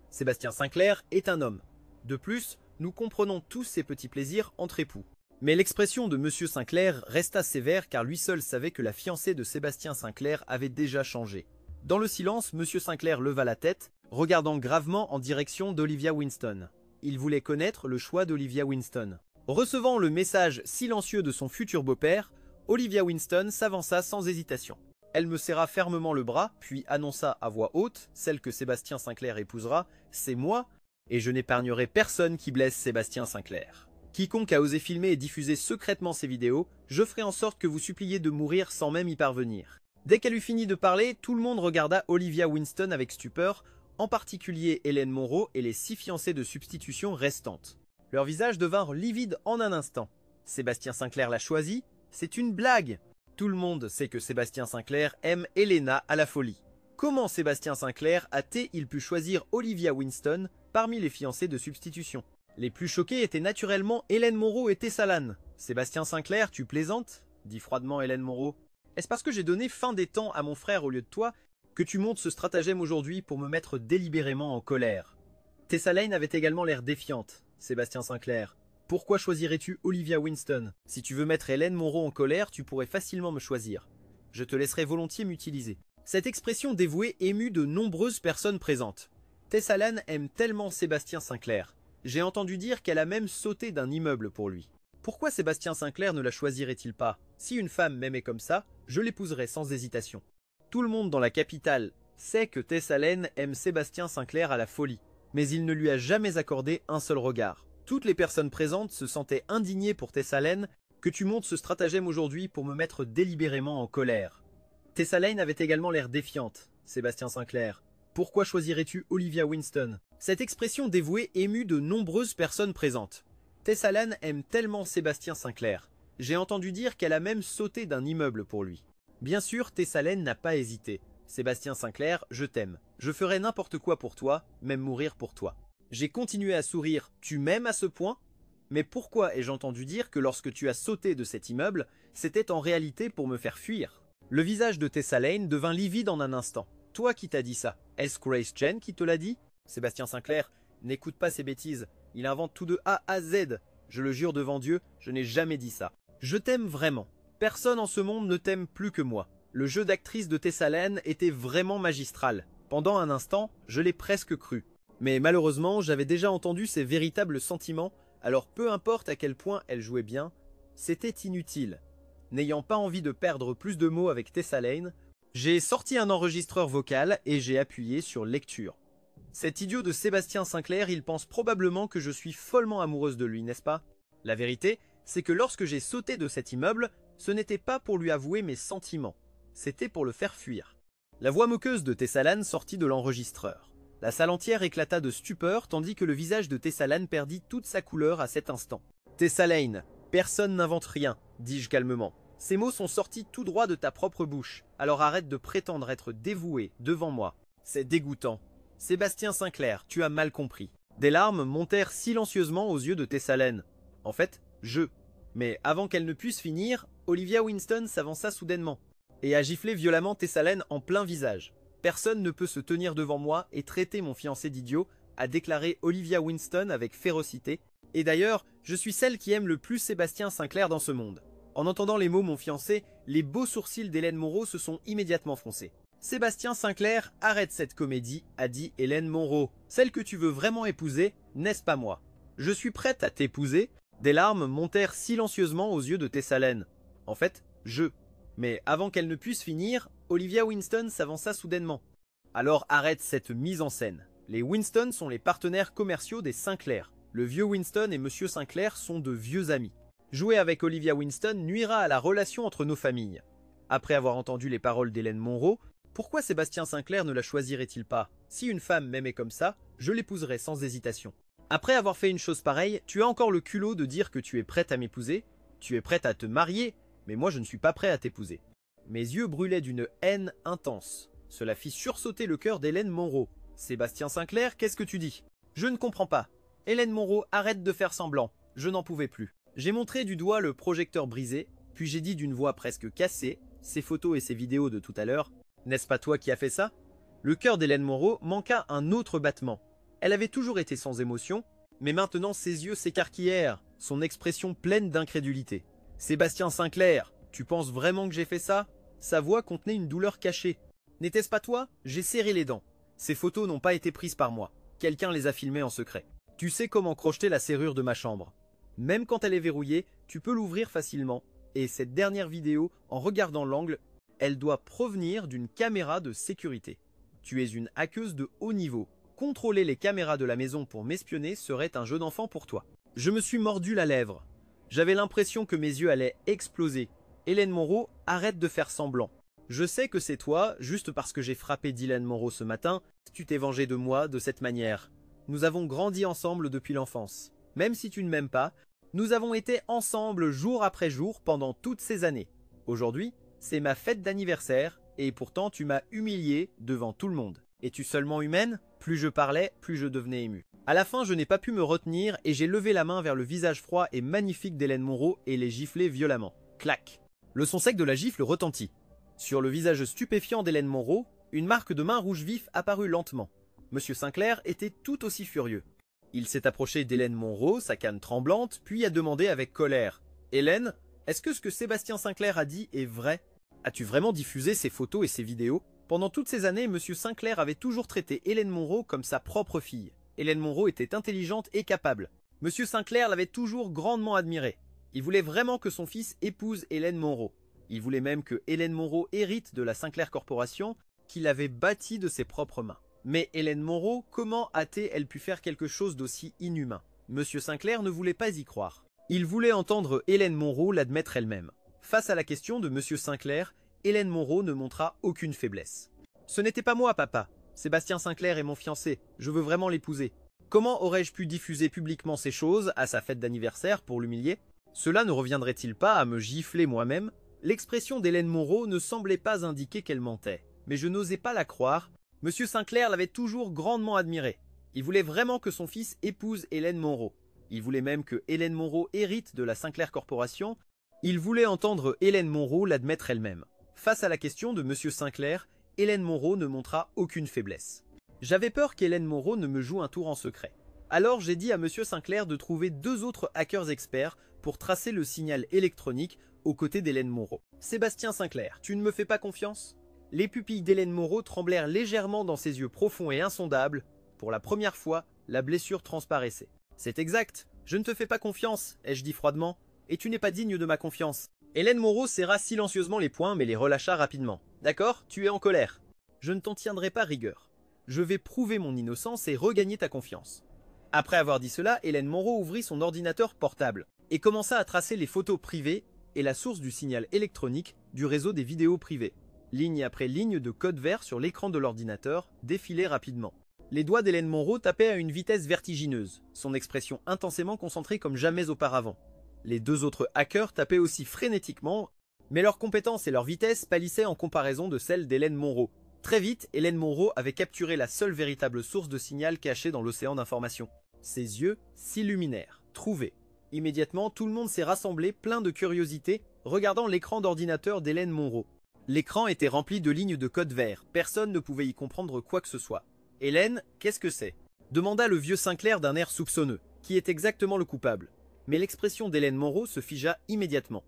Sébastien Sinclair est un homme. De plus, nous comprenons tous ses petits plaisirs entre époux. Mais l'expression de Monsieur Sinclair resta sévère car lui seul savait que la fiancée de Sébastien Sinclair avait déjà changé. Dans le silence, Monsieur Sinclair leva la tête, regardant gravement en direction d'Olivia Winston. Il voulait connaître le choix d'Olivia Winston. Recevant le message silencieux de son futur beau-père, Olivia Winston s'avança sans hésitation. Elle me serra fermement le bras, puis annonça à voix haute, celle que Sébastien Sinclair épousera, c'est moi, et je n'épargnerai personne qui blesse Sébastien Sinclair. Quiconque a osé filmer et diffuser secrètement ces vidéos, je ferai en sorte que vous suppliez de mourir sans même y parvenir. Dès qu'elle eut fini de parler, tout le monde regarda Olivia Winston avec stupeur, en particulier Hélène Moreau et les 6 fiancées de substitution restantes. Leurs visages devinrent livides en un instant. Sébastien Sinclair l'a choisi? C'est une blague! Tout le monde sait que Sébastien Sinclair aime Elena à la folie. Comment Sébastien Sinclair a-t-il pu choisir Olivia Winston parmi les fiancées de substitution? Les plus choqués étaient naturellement Hélène Moreau et Tessa Lanne. Sébastien Sinclair, tu plaisantes? Dit froidement Hélène Moreau. Est-ce parce que j'ai donné fin des temps à mon frère au lieu de toi que tu montes ce stratagème aujourd'hui pour me mettre délibérément en colère? Tessa Lanne avait également l'air défiante. Sébastien Sinclair, pourquoi choisirais-tu Olivia Winston? Si tu veux mettre Hélène Moreau en colère, tu pourrais facilement me choisir. Je te laisserai volontiers m'utiliser. Cette expression dévouée émut de nombreuses personnes présentes. Tessa Lanne aime tellement Sébastien Sinclair. J'ai entendu dire qu'elle a même sauté d'un immeuble pour lui. Pourquoi Sébastien Sinclair ne la choisirait-il pas? Si une femme m'aimait comme ça, je l'épouserais sans hésitation. Tout le monde dans la capitale sait que Tessa Lanne aime Sébastien Sinclair à la folie, mais il ne lui a jamais accordé un seul regard. Toutes les personnes présentes se sentaient indignées pour Tessa Lanne que tu montes ce stratagème aujourd'hui pour me mettre délibérément en colère. Tessa Lanne avait également l'air défiante. Sébastien Sinclair, pourquoi choisirais-tu Olivia Winston? Cette expression dévouée émut de nombreuses personnes présentes. Tessa Lanne aime tellement Sébastien Sinclair. J'ai entendu dire qu'elle a même sauté d'un immeuble pour lui. Bien sûr, Tessa Lanne n'a pas hésité. Sébastien Sinclair, je t'aime. Je ferai n'importe quoi pour toi, même mourir pour toi. J'ai continué à sourire. Tu m'aimes à ce point? Mais pourquoi ai-je entendu dire que lorsque tu as sauté de cet immeuble, c'était en réalité pour me faire fuir? Le visage de Tessa Lanne devint livide en un instant. Toi qui t'as dit ça? Est-ce Grace Chen qui te l'a dit? Sébastien Sinclair, n'écoute pas ces bêtises. Il invente tout de A à Z. Je le jure devant Dieu, je n'ai jamais dit ça. Je t'aime vraiment. Personne en ce monde ne t'aime plus que moi. Le jeu d'actrice de Tessa Lanne était vraiment magistral. Pendant un instant, je l'ai presque cru. Mais malheureusement, j'avais déjà entendu ses véritables sentiments, alors peu importe à quel point elle jouait bien, c'était inutile. N'ayant pas envie de perdre plus de mots avec Tessa Lane, j'ai sorti un enregistreur vocal et j'ai appuyé sur lecture. Cet idiot de Sébastien Sinclair, il pense probablement que je suis follement amoureuse de lui, n'est-ce pas? La vérité, c'est que lorsque j'ai sauté de cet immeuble, ce n'était pas pour lui avouer mes sentiments, c'était pour le faire fuir. La voix moqueuse de Tessa Lane sortit de l'enregistreur. La salle entière éclata de stupeur tandis que le visage de Tessa Lane perdit toute sa couleur à cet instant. Tessa Lane, personne n'invente rien, dis-je calmement. Ces mots sont sortis tout droit de ta propre bouche, alors arrête de prétendre être dévoué devant moi. C'est dégoûtant. Sébastien Sinclair, tu as mal compris. Des larmes montèrent silencieusement aux yeux de Tessa Lane. En fait, Mais avant qu'elle ne puisse finir, Olivia Winston s'avança soudainement et a giflé violemment Tessa Lane en plein visage. Personne ne peut se tenir devant moi et traiter mon fiancé d'idiot, a déclaré Olivia Winston avec férocité. Et d'ailleurs, je suis celle qui aime le plus Sébastien Sinclair dans ce monde. En entendant les mots mon fiancé, les beaux sourcils d'Hélène Monroe se sont immédiatement froncés. Sébastien Sinclair, arrête cette comédie, a dit Hélène Monroe. Celle que tu veux vraiment épouser, n'est-ce pas moi? Je suis prête à t'épouser. Des larmes montèrent silencieusement aux yeux de Tessa Lane. En fait, Mais avant qu'elle ne puisse finir, Olivia Winston s'avança soudainement. Alors arrête cette mise en scène. Les Winston sont les partenaires commerciaux des Sinclair. Le vieux Winston et Monsieur Sinclair sont de vieux amis. Jouer avec Olivia Winston nuira à la relation entre nos familles. Après avoir entendu les paroles d'Hélène Monroe, pourquoi Sébastien Sinclair ne la choisirait-il pas? Si une femme m'aimait comme ça, je l'épouserais sans hésitation. Après avoir fait une chose pareille, tu as encore le culot de dire que tu es prête à m'épouser, tu es prête à te marier, mais moi je ne suis pas prêt à t'épouser. Mes yeux brûlaient d'une haine intense. Cela fit sursauter le cœur d'Hélène Monroe. Sébastien Sinclair, qu'est-ce que tu dis? Je ne comprends pas. Hélène Monroe, arrête de faire semblant. Je n'en pouvais plus. J'ai montré du doigt le projecteur brisé, puis j'ai dit d'une voix presque cassée, ces photos et ces vidéos de tout à l'heure, n'est-ce pas toi qui as fait ça? Le cœur d'Hélène Monroe manqua un autre battement. Elle avait toujours été sans émotion, mais maintenant ses yeux s'écarquillèrent, son expression pleine d'incrédulité. Sébastien Sinclair, tu penses vraiment que j'ai fait ça? Sa voix contenait une douleur cachée. N'était-ce pas toi? J'ai serré les dents. Ces photos n'ont pas été prises par moi. Quelqu'un les a filmées en secret. Tu sais comment crocheter la serrure de ma chambre. Même quand elle est verrouillée, tu peux l'ouvrir facilement. Et cette dernière vidéo, en regardant l'angle, elle doit provenir d'une caméra de sécurité. Tu es une hackeuse de haut niveau. Contrôler les caméras de la maison pour m'espionner serait un jeu d'enfant pour toi. Je me suis mordu la lèvre. J'avais l'impression que mes yeux allaient exploser. Hélène Monroe, arrête de faire semblant. Je sais que c'est toi, juste parce que j'ai frappé Dylan Monroe ce matin, tu t'es vengé de moi de cette manière. Nous avons grandi ensemble depuis l'enfance. Même si tu ne m'aimes pas, nous avons été ensemble jour après jour pendant toutes ces années. Aujourd'hui, c'est ma fête d'anniversaire, et pourtant tu m'as humilié devant tout le monde. Es-tu seulement humaine? Plus je parlais, plus je devenais ému. À la fin, je n'ai pas pu me retenir et j'ai levé la main vers le visage froid et magnifique d'Hélène Monroe et l'ai giflé violemment. Clac! Le son sec de la gifle retentit. Sur le visage stupéfiant d'Hélène Monroe, une marque de main rouge vif apparut lentement. Monsieur Sinclair était tout aussi furieux. Il s'est approché d'Hélène Monroe, sa canne tremblante, puis a demandé avec colère. « Hélène, est-ce que ce que Sébastien Sinclair a dit est vrai? As-tu vraiment diffusé ces photos et ces vidéos? » Pendant toutes ces années, Monsieur Sinclair avait toujours traité Hélène Monroe comme sa propre fille. Hélène Monroe était intelligente et capable. Monsieur Sinclair l'avait toujours grandement admirée. Il voulait vraiment que son fils épouse Hélène Monroe. Il voulait même que Hélène Monroe hérite de la Sinclair Corporation qu'il avait bâtie de ses propres mains. Mais Hélène Monroe, comment a-t-elle pu faire quelque chose d'aussi inhumain? Monsieur Sinclair ne voulait pas y croire. Il voulait entendre Hélène Monroe l'admettre elle-même. Face à la question de Monsieur Sinclair, Hélène Monroe ne montra aucune faiblesse. « Ce n'était pas moi, papa. Sébastien Sinclair est mon fiancé. Je veux vraiment l'épouser. Comment aurais-je pu diffuser publiquement ces choses à sa fête d'anniversaire pour l'humilier? Cela ne reviendrait-il pas à me gifler moi-même? » L'expression d'Hélène Monroe ne semblait pas indiquer qu'elle mentait. Mais je n'osais pas la croire. Monsieur Sinclair l'avait toujours grandement admirée. Il voulait vraiment que son fils épouse Hélène Monroe. Il voulait même que Hélène Monroe hérite de la Sinclair Corporation. Il voulait entendre Hélène Monroe l'admettre elle-même. Face à la question de Monsieur Sinclair, Hélène Monroe ne montra aucune faiblesse. J'avais peur qu'Hélène Monroe ne me joue un tour en secret. Alors j'ai dit à Monsieur Sinclair de trouver 2 autres hackers experts pour tracer le signal électronique aux côtés d'Hélène Monroe. Sébastien Sinclair, tu ne me fais pas confiance? Les pupilles d'Hélène Monroe tremblèrent légèrement dans ses yeux profonds et insondables. Pour la première fois, la blessure transparaissait. C'est exact, je ne te fais pas confiance, ai-je dit froidement, et tu n'es pas digne de ma confiance. Hélène Monroe serra silencieusement les poings mais les relâcha rapidement. D'accord, tu es en colère. Je ne t'en tiendrai pas rigueur. Je vais prouver mon innocence et regagner ta confiance. Après avoir dit cela, Hélène Monroe ouvrit son ordinateur portable et commença à tracer les photos privées et la source du signal électronique du réseau des vidéos privées. Ligne après ligne de code vert sur l'écran de l'ordinateur défilaient rapidement. Les doigts d'Hélène Monroe tapaient à une vitesse vertigineuse, son expression intensément concentrée comme jamais auparavant. Les deux autres hackers tapaient aussi frénétiquement, mais leurs compétences et leur vitesse pâlissaient en comparaison de celles d'Hélène Monroe. Très vite, Hélène Monroe avait capturé la seule véritable source de signal cachée dans l'océan d'informations. Ses yeux s'illuminèrent. Trouvé. Immédiatement, tout le monde s'est rassemblé, plein de curiosité, regardant l'écran d'ordinateur d'Hélène Monroe. L'écran était rempli de lignes de code vert, personne ne pouvait y comprendre quoi que ce soit. « Hélène, qu'est-ce que c'est » demanda le vieux Sinclair d'un air soupçonneux. Qui est exactement le coupable? Mais l'expression d'Hélène Monroe se figea immédiatement.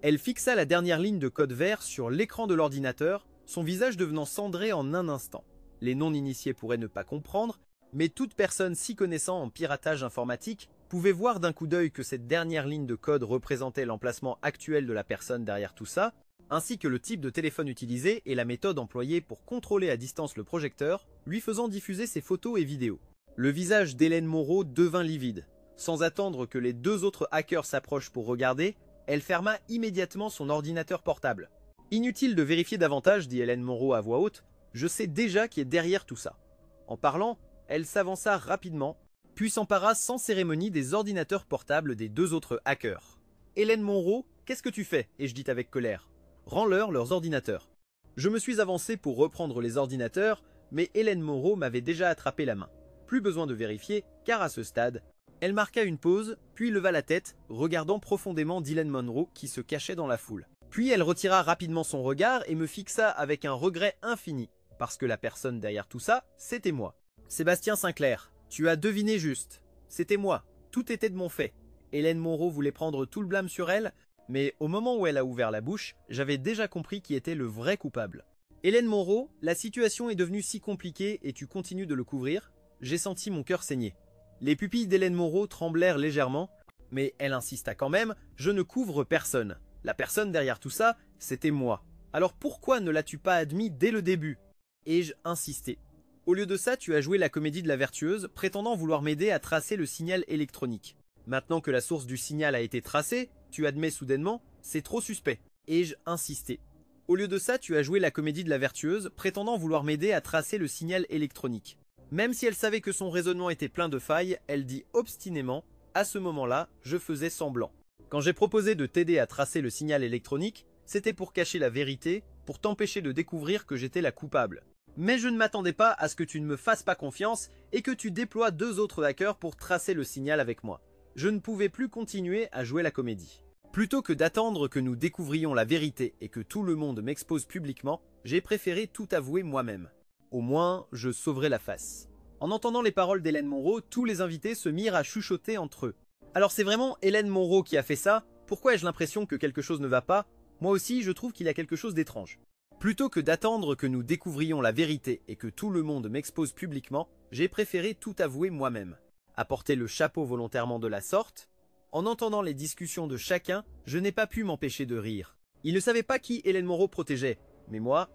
Elle fixa la dernière ligne de code vert sur l'écran de l'ordinateur, son visage devenant cendré en un instant. Les non-initiés pourraient ne pas comprendre, mais toute personne s'y connaissant en piratage informatique pouvait voir d'un coup d'œil que cette dernière ligne de code représentait l'emplacement actuel de la personne derrière tout ça, ainsi que le type de téléphone utilisé et la méthode employée pour contrôler à distance le projecteur, lui faisant diffuser ses photos et vidéos. Le visage d'Hélène Monroe devint livide. Sans attendre que les deux autres hackers s'approchent pour regarder, elle ferma immédiatement son ordinateur portable. « Inutile de vérifier davantage, dit Hélène Monroe à voix haute, je sais déjà qui est derrière tout ça. » En parlant, elle s'avança rapidement, puis s'empara sans cérémonie des ordinateurs portables des deux autres hackers. « Hélène Monroe, qu'est-ce que tu fais » ai-je dit avec colère. « Rends-leur leurs ordinateurs. » Je me suis avancé pour reprendre les ordinateurs, mais Hélène Monroe m'avait déjà attrapé la main. Plus besoin de vérifier, car à ce stade, elle marqua une pause, puis leva la tête, regardant profondément Dylan Monroe qui se cachait dans la foule. Puis elle retira rapidement son regard et me fixa avec un regret infini, parce que la personne derrière tout ça, c'était moi. Sébastien Sinclair, tu as deviné juste. C'était moi. Tout était de mon fait. Hélène Monroe voulait prendre tout le blâme sur elle, mais au moment où elle a ouvert la bouche, j'avais déjà compris qui était le vrai coupable. Hélène Monroe, la situation est devenue si compliquée et tu continues de le couvrir, j'ai senti mon cœur saigner. Les pupilles d'Hélène Monroe tremblèrent légèrement, mais elle insista quand même, je ne couvre personne. La personne derrière tout ça, c'était moi. Alors pourquoi ne l'as-tu pas admis dès le début? Ai-je insisté. Au lieu de ça, tu as joué la comédie de la vertueuse, prétendant vouloir m'aider à tracer le signal électronique. Maintenant que la source du signal a été tracée, tu admets soudainement, c'est trop suspect. Ai-je insisté. Au lieu de ça, tu as joué la comédie de la vertueuse, prétendant vouloir m'aider à tracer le signal électronique. Même si elle savait que son raisonnement était plein de failles, elle dit obstinément, à ce moment-là, je faisais semblant. Quand j'ai proposé de t'aider à tracer le signal électronique, c'était pour cacher la vérité, pour t'empêcher de découvrir que j'étais la coupable. Mais je ne m'attendais pas à ce que tu ne me fasses pas confiance et que tu déploies deux autres hackers pour tracer le signal avec moi. Je ne pouvais plus continuer à jouer la comédie. Plutôt que d'attendre que nous découvrions la vérité et que tout le monde m'expose publiquement, j'ai préféré tout avouer moi-même. Au moins, je sauverai la face. En entendant les paroles d'Hélène Monroe, tous les invités se mirent à chuchoter entre eux. Alors c'est vraiment Hélène Monroe qui a fait ça? Pourquoi ai-je l'impression que quelque chose ne va pas? Moi aussi, je trouve qu'il y a quelque chose d'étrange. Plutôt que d'attendre que nous découvrions la vérité et que tout le monde m'expose publiquement, j'ai préféré tout avouer moi-même. Apporter le chapeau volontairement de la sorte. En entendant les discussions de chacun, je n'ai pas pu m'empêcher de rire. Ils ne savaient pas qui Hélène Monroe protégeait, mais moi,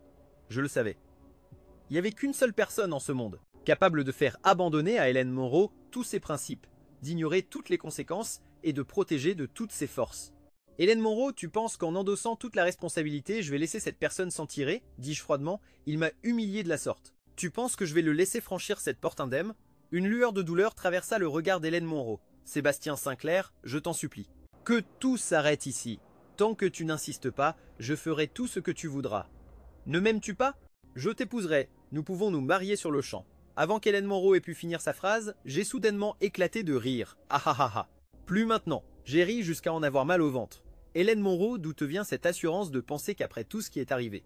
je le savais. Il n'y avait qu'une seule personne en ce monde, capable de faire abandonner à Hélène Monroe tous ses principes, d'ignorer toutes les conséquences et de protéger de toutes ses forces. Hélène Monroe, tu penses qu'en endossant toute la responsabilité, je vais laisser cette personne s'en tirer? Dis-je froidement, il m'a humilié de la sorte. Tu penses que je vais le laisser franchir cette porte indemne? Une lueur de douleur traversa le regard d'Hélène Monroe. Sébastien Sinclair, je t'en supplie. Que tout s'arrête ici. Tant que tu n'insistes pas, je ferai tout ce que tu voudras. Ne m'aimes-tu pas? Je t'épouserai. Nous pouvons nous marier sur le champ. Avant qu'Hélène Monroe ait pu finir sa phrase, j'ai soudainement éclaté de rire. Ah ah ah ah. Plus maintenant. J'ai ri jusqu'à en avoir mal au ventre. Hélène Monroe, d'où te vient cette assurance de penser qu'après tout ce qui est arrivé?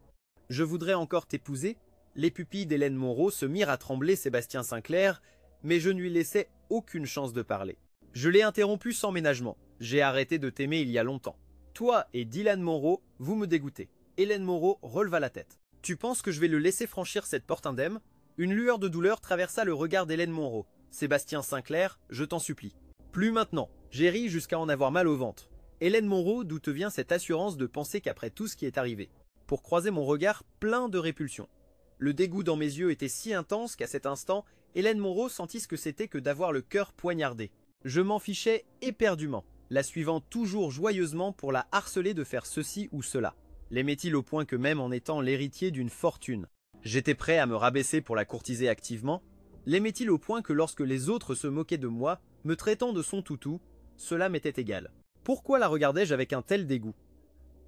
Je voudrais encore t'épouser? Les pupilles d'Hélène Monroe se mirent à trembler Sébastien Sinclair, mais je ne lui laissais aucune chance de parler. Je l'ai interrompu sans ménagement. J'ai arrêté de t'aimer il y a longtemps. Toi et Dylan Monroe, vous me dégoûtez. Hélène Monroe releva la tête. Tu penses que je vais le laisser franchir cette porte indemne? Une lueur de douleur traversa le regard d'Hélène Monroe. Sébastien Sinclair, je t'en supplie. Plus maintenant. J'ai ri jusqu'à en avoir mal au ventre. Hélène Moreau, d'où te vient cette assurance de penser qu'après tout ce qui est arrivé? Pour croiser mon regard plein de répulsion. Le dégoût dans mes yeux était si intense qu'à cet instant, Hélène Moreau sentit ce que c'était que d'avoir le cœur poignardé. Je m'en fichais éperdument, la suivant toujours joyeusement pour la harceler de faire ceci ou cela. L'aimait-il au point que même en étant l'héritier d'une fortune, j'étais prêt à me rabaisser pour la courtiser activement? L'aimait-il au point que lorsque les autres se moquaient de moi, me traitant de son toutou, cela m'était égal? Pourquoi la regardais-je avec un tel dégoût?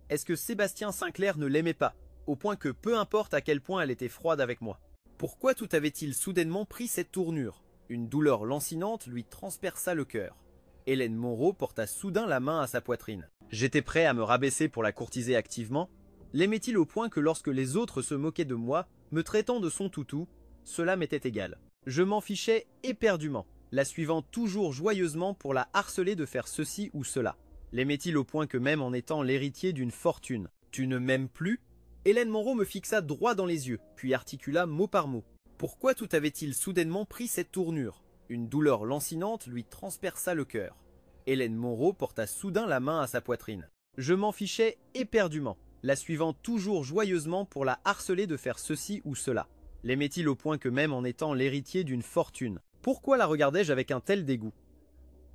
Est-ce que Sébastien Sinclair ne l'aimait pas, au point que peu importe à quel point elle était froide avec moi? Pourquoi tout avait-il soudainement pris cette tournure? Une douleur lancinante lui transperça le cœur. Hélène Moreau porta soudain la main à sa poitrine. J'étais prêt à me rabaisser pour la courtiser activement? L'aimait-il au point que lorsque les autres se moquaient de moi, me traitant de son toutou, cela m'était égal? Je m'en fichais éperdument, la suivant toujours joyeusement pour la harceler de faire ceci ou cela. L'aimait-il au point que même en étant l'héritier d'une fortune, tu ne m'aimes plus? Hélène Moreau me fixa droit dans les yeux, puis articula mot par mot. Pourquoi tout avait-il soudainement pris cette tournure? Une douleur lancinante lui transperça le cœur. Hélène Moreau porta soudain la main à sa poitrine. Je m'en fichais éperdument, la suivant toujours joyeusement pour la harceler de faire ceci ou cela. L'aimait-il au point que même en étant l'héritier d'une fortune, pourquoi la regardais-je avec un tel dégoût?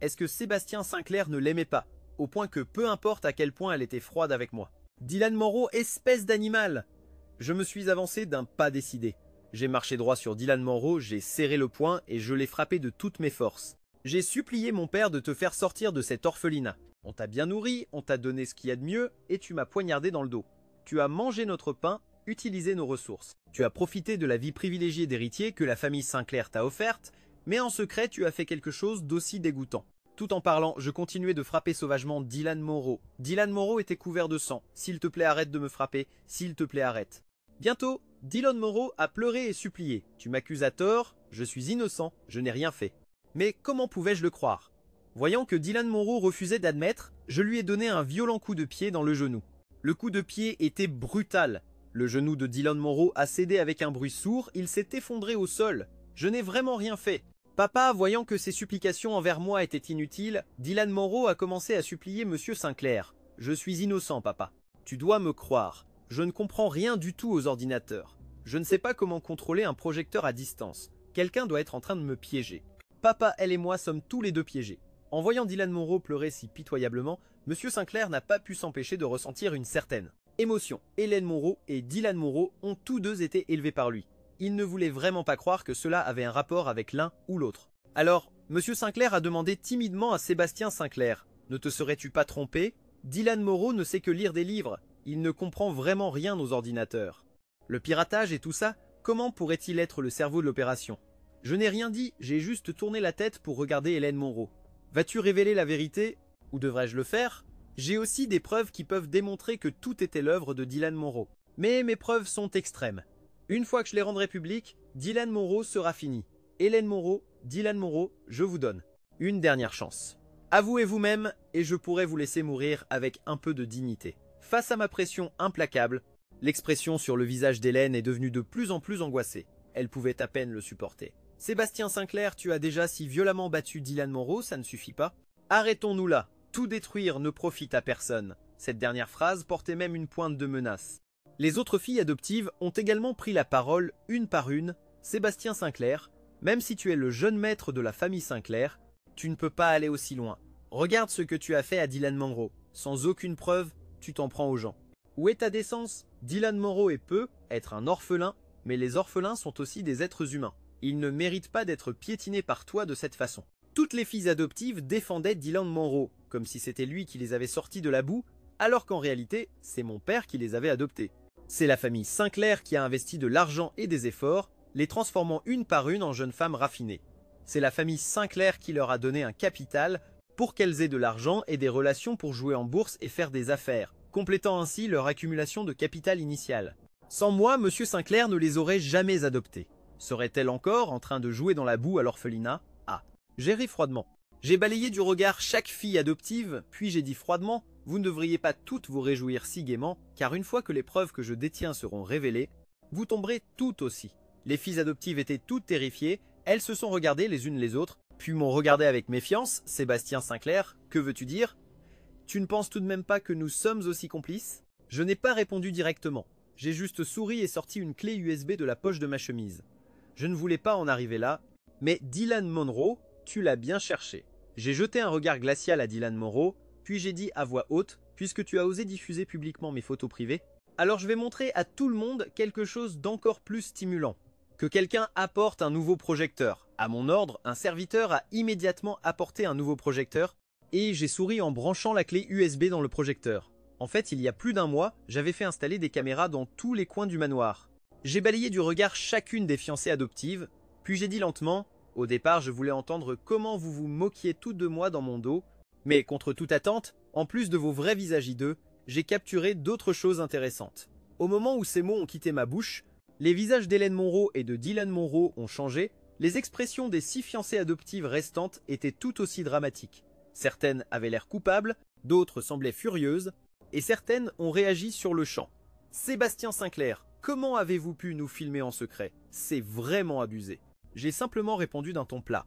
Est-ce que Sébastien Sinclair ne l'aimait pas, au point que peu importe à quel point elle était froide avec moi? Dylan Moreau, espèce d'animal! Je me suis avancé d'un pas décidé. J'ai marché droit sur Dylan Moreau, j'ai serré le poing et je l'ai frappé de toutes mes forces. J'ai supplié mon père de te faire sortir de cet orphelinat. On t'a bien nourri, on t'a donné ce qu'il y a de mieux et tu m'as poignardé dans le dos. Tu as mangé notre pain, utilisé nos ressources. Tu as profité de la vie privilégiée d'héritier que la famille Sinclair t'a offerte, mais en secret tu as fait quelque chose d'aussi dégoûtant. Tout en parlant, je continuais de frapper sauvagement Dylan Moreau. Dylan Moreau était couvert de sang. S'il te plaît, arrête de me frapper. S'il te plaît, arrête. Bientôt, Dylan Moreau a pleuré et supplié. Tu m'accuses à tort, je suis innocent, je n'ai rien fait. Mais comment pouvais-je le croire? Voyant que Dylan Moreau refusait d'admettre, je lui ai donné un violent coup de pied dans le genou. Le coup de pied était brutal. Le genou de Dylan Moreau a cédé avec un bruit sourd, il s'est effondré au sol. Je n'ai vraiment rien fait. Papa, voyant que ses supplications envers moi étaient inutiles, Dylan Moreau a commencé à supplier Monsieur Sinclair. Je suis innocent, papa. Tu dois me croire. Je ne comprends rien du tout aux ordinateurs. Je ne sais pas comment contrôler un projecteur à distance. Quelqu'un doit être en train de me piéger. Papa, elle et moi sommes tous les deux piégés. En voyant Dylan Moreau pleurer si pitoyablement, Monsieur Sinclair n'a pas pu s'empêcher de ressentir une certaine émotion. Hélène Moreau et Dylan Moreau ont tous deux été élevés par lui. Il ne voulait vraiment pas croire que cela avait un rapport avec l'un ou l'autre. Alors, Monsieur Sinclair a demandé timidement à Sébastien Sinclair. Ne te serais-tu pas trompé? Dylan Moreau ne sait que lire des livres. Il ne comprend vraiment rien aux ordinateurs. Le piratage et tout ça, comment pourrait-il être le cerveau de l'opération? Je n'ai rien dit, j'ai juste tourné la tête pour regarder Hélène Moreau. Vas-tu révéler la vérité? Ou devrais-je le faire? J'ai aussi des preuves qui peuvent démontrer que tout était l'œuvre de Dylan Moreau. Mais mes preuves sont extrêmes. Une fois que je les rendrai publiques, Dylan Moreau sera fini. Hélène Moreau, Dylan Moreau, je vous donne une dernière chance. Avouez vous-même et je pourrai vous laisser mourir avec un peu de dignité. Face à ma pression implacable, l'expression sur le visage d'Hélène est devenue de plus en plus angoissée. Elle pouvait à peine le supporter. Sébastien Sinclair, tu as déjà si violemment battu Dylan Moreau, ça ne suffit pas? Arrêtons-nous là. Tout détruire ne profite à personne. Cette dernière phrase portait même une pointe de menace. Les autres filles adoptives ont également pris la parole une par une. Sébastien Sinclair, même si tu es le jeune maître de la famille Sinclair, tu ne peux pas aller aussi loin. Regarde ce que tu as fait à Dylan Moreau. Sans aucune preuve, tu t'en prends aux gens. Où est ta décence? Dylan Moreau est peu être un orphelin, mais les orphelins sont aussi des êtres humains. Ils ne méritent pas d'être piétinés par toi de cette façon. Toutes les filles adoptives défendaient Dylan Moreau, comme si c'était lui qui les avait sortis de la boue, alors qu'en réalité, c'est mon père qui les avait adoptés. C'est la famille Sinclair qui a investi de l'argent et des efforts, les transformant une par une en jeunes femmes raffinées. C'est la famille Sinclair qui leur a donné un capital pour qu'elles aient de l'argent et des relations pour jouer en bourse et faire des affaires, complétant ainsi leur accumulation de capital initial. Sans moi, Monsieur Sinclair ne les aurait jamais adoptées. Serait-elle encore en train de jouer dans la boue à l'orphelinat? Ah, j'ai ri froidement. J'ai balayé du regard chaque fille adoptive, puis j'ai dit froidement « Vous ne devriez pas toutes vous réjouir si gaiement, car une fois que les preuves que je détiens seront révélées, vous tomberez toutes aussi. » Les filles adoptives étaient toutes terrifiées, elles se sont regardées les unes les autres, puis m'ont regardé avec méfiance. « Sébastien Sinclair, que veux-tu dire ?»« Tu ne penses tout de même pas que nous sommes aussi complices? Je n'ai pas répondu directement. J'ai juste souri et sorti une clé USB de la poche de ma chemise. Je ne voulais pas en arriver là, mais Dylan Monroe, tu l'as bien cherché. J'ai jeté un regard glacial à Dylan Monroe, puis j'ai dit à voix haute, puisque tu as osé diffuser publiquement mes photos privées, alors je vais montrer à tout le monde quelque chose d'encore plus stimulant. Que quelqu'un apporte un nouveau projecteur. À mon ordre, un serviteur a immédiatement apporté un nouveau projecteur, et j'ai souri en branchant la clé USB dans le projecteur. En fait, il y a plus d'un mois, j'avais fait installer des caméras dans tous les coins du manoir. J'ai balayé du regard chacune des fiancées adoptives, puis j'ai dit lentement, au départ je voulais entendre comment vous vous moquiez toutes de moi dans mon dos, mais contre toute attente, en plus de vos vrais visages hideux, j'ai capturé d'autres choses intéressantes. Au moment où ces mots ont quitté ma bouche, les visages d'Hélène Monroe et de Dylan Monroe ont changé, les expressions des 6 fiancées adoptives restantes étaient tout aussi dramatiques. Certaines avaient l'air coupables, d'autres semblaient furieuses, et certaines ont réagi sur le champ. Sébastien Sinclair, comment avez-vous pu nous filmer en secret? C'est vraiment abusé. J'ai simplement répondu d'un ton plat.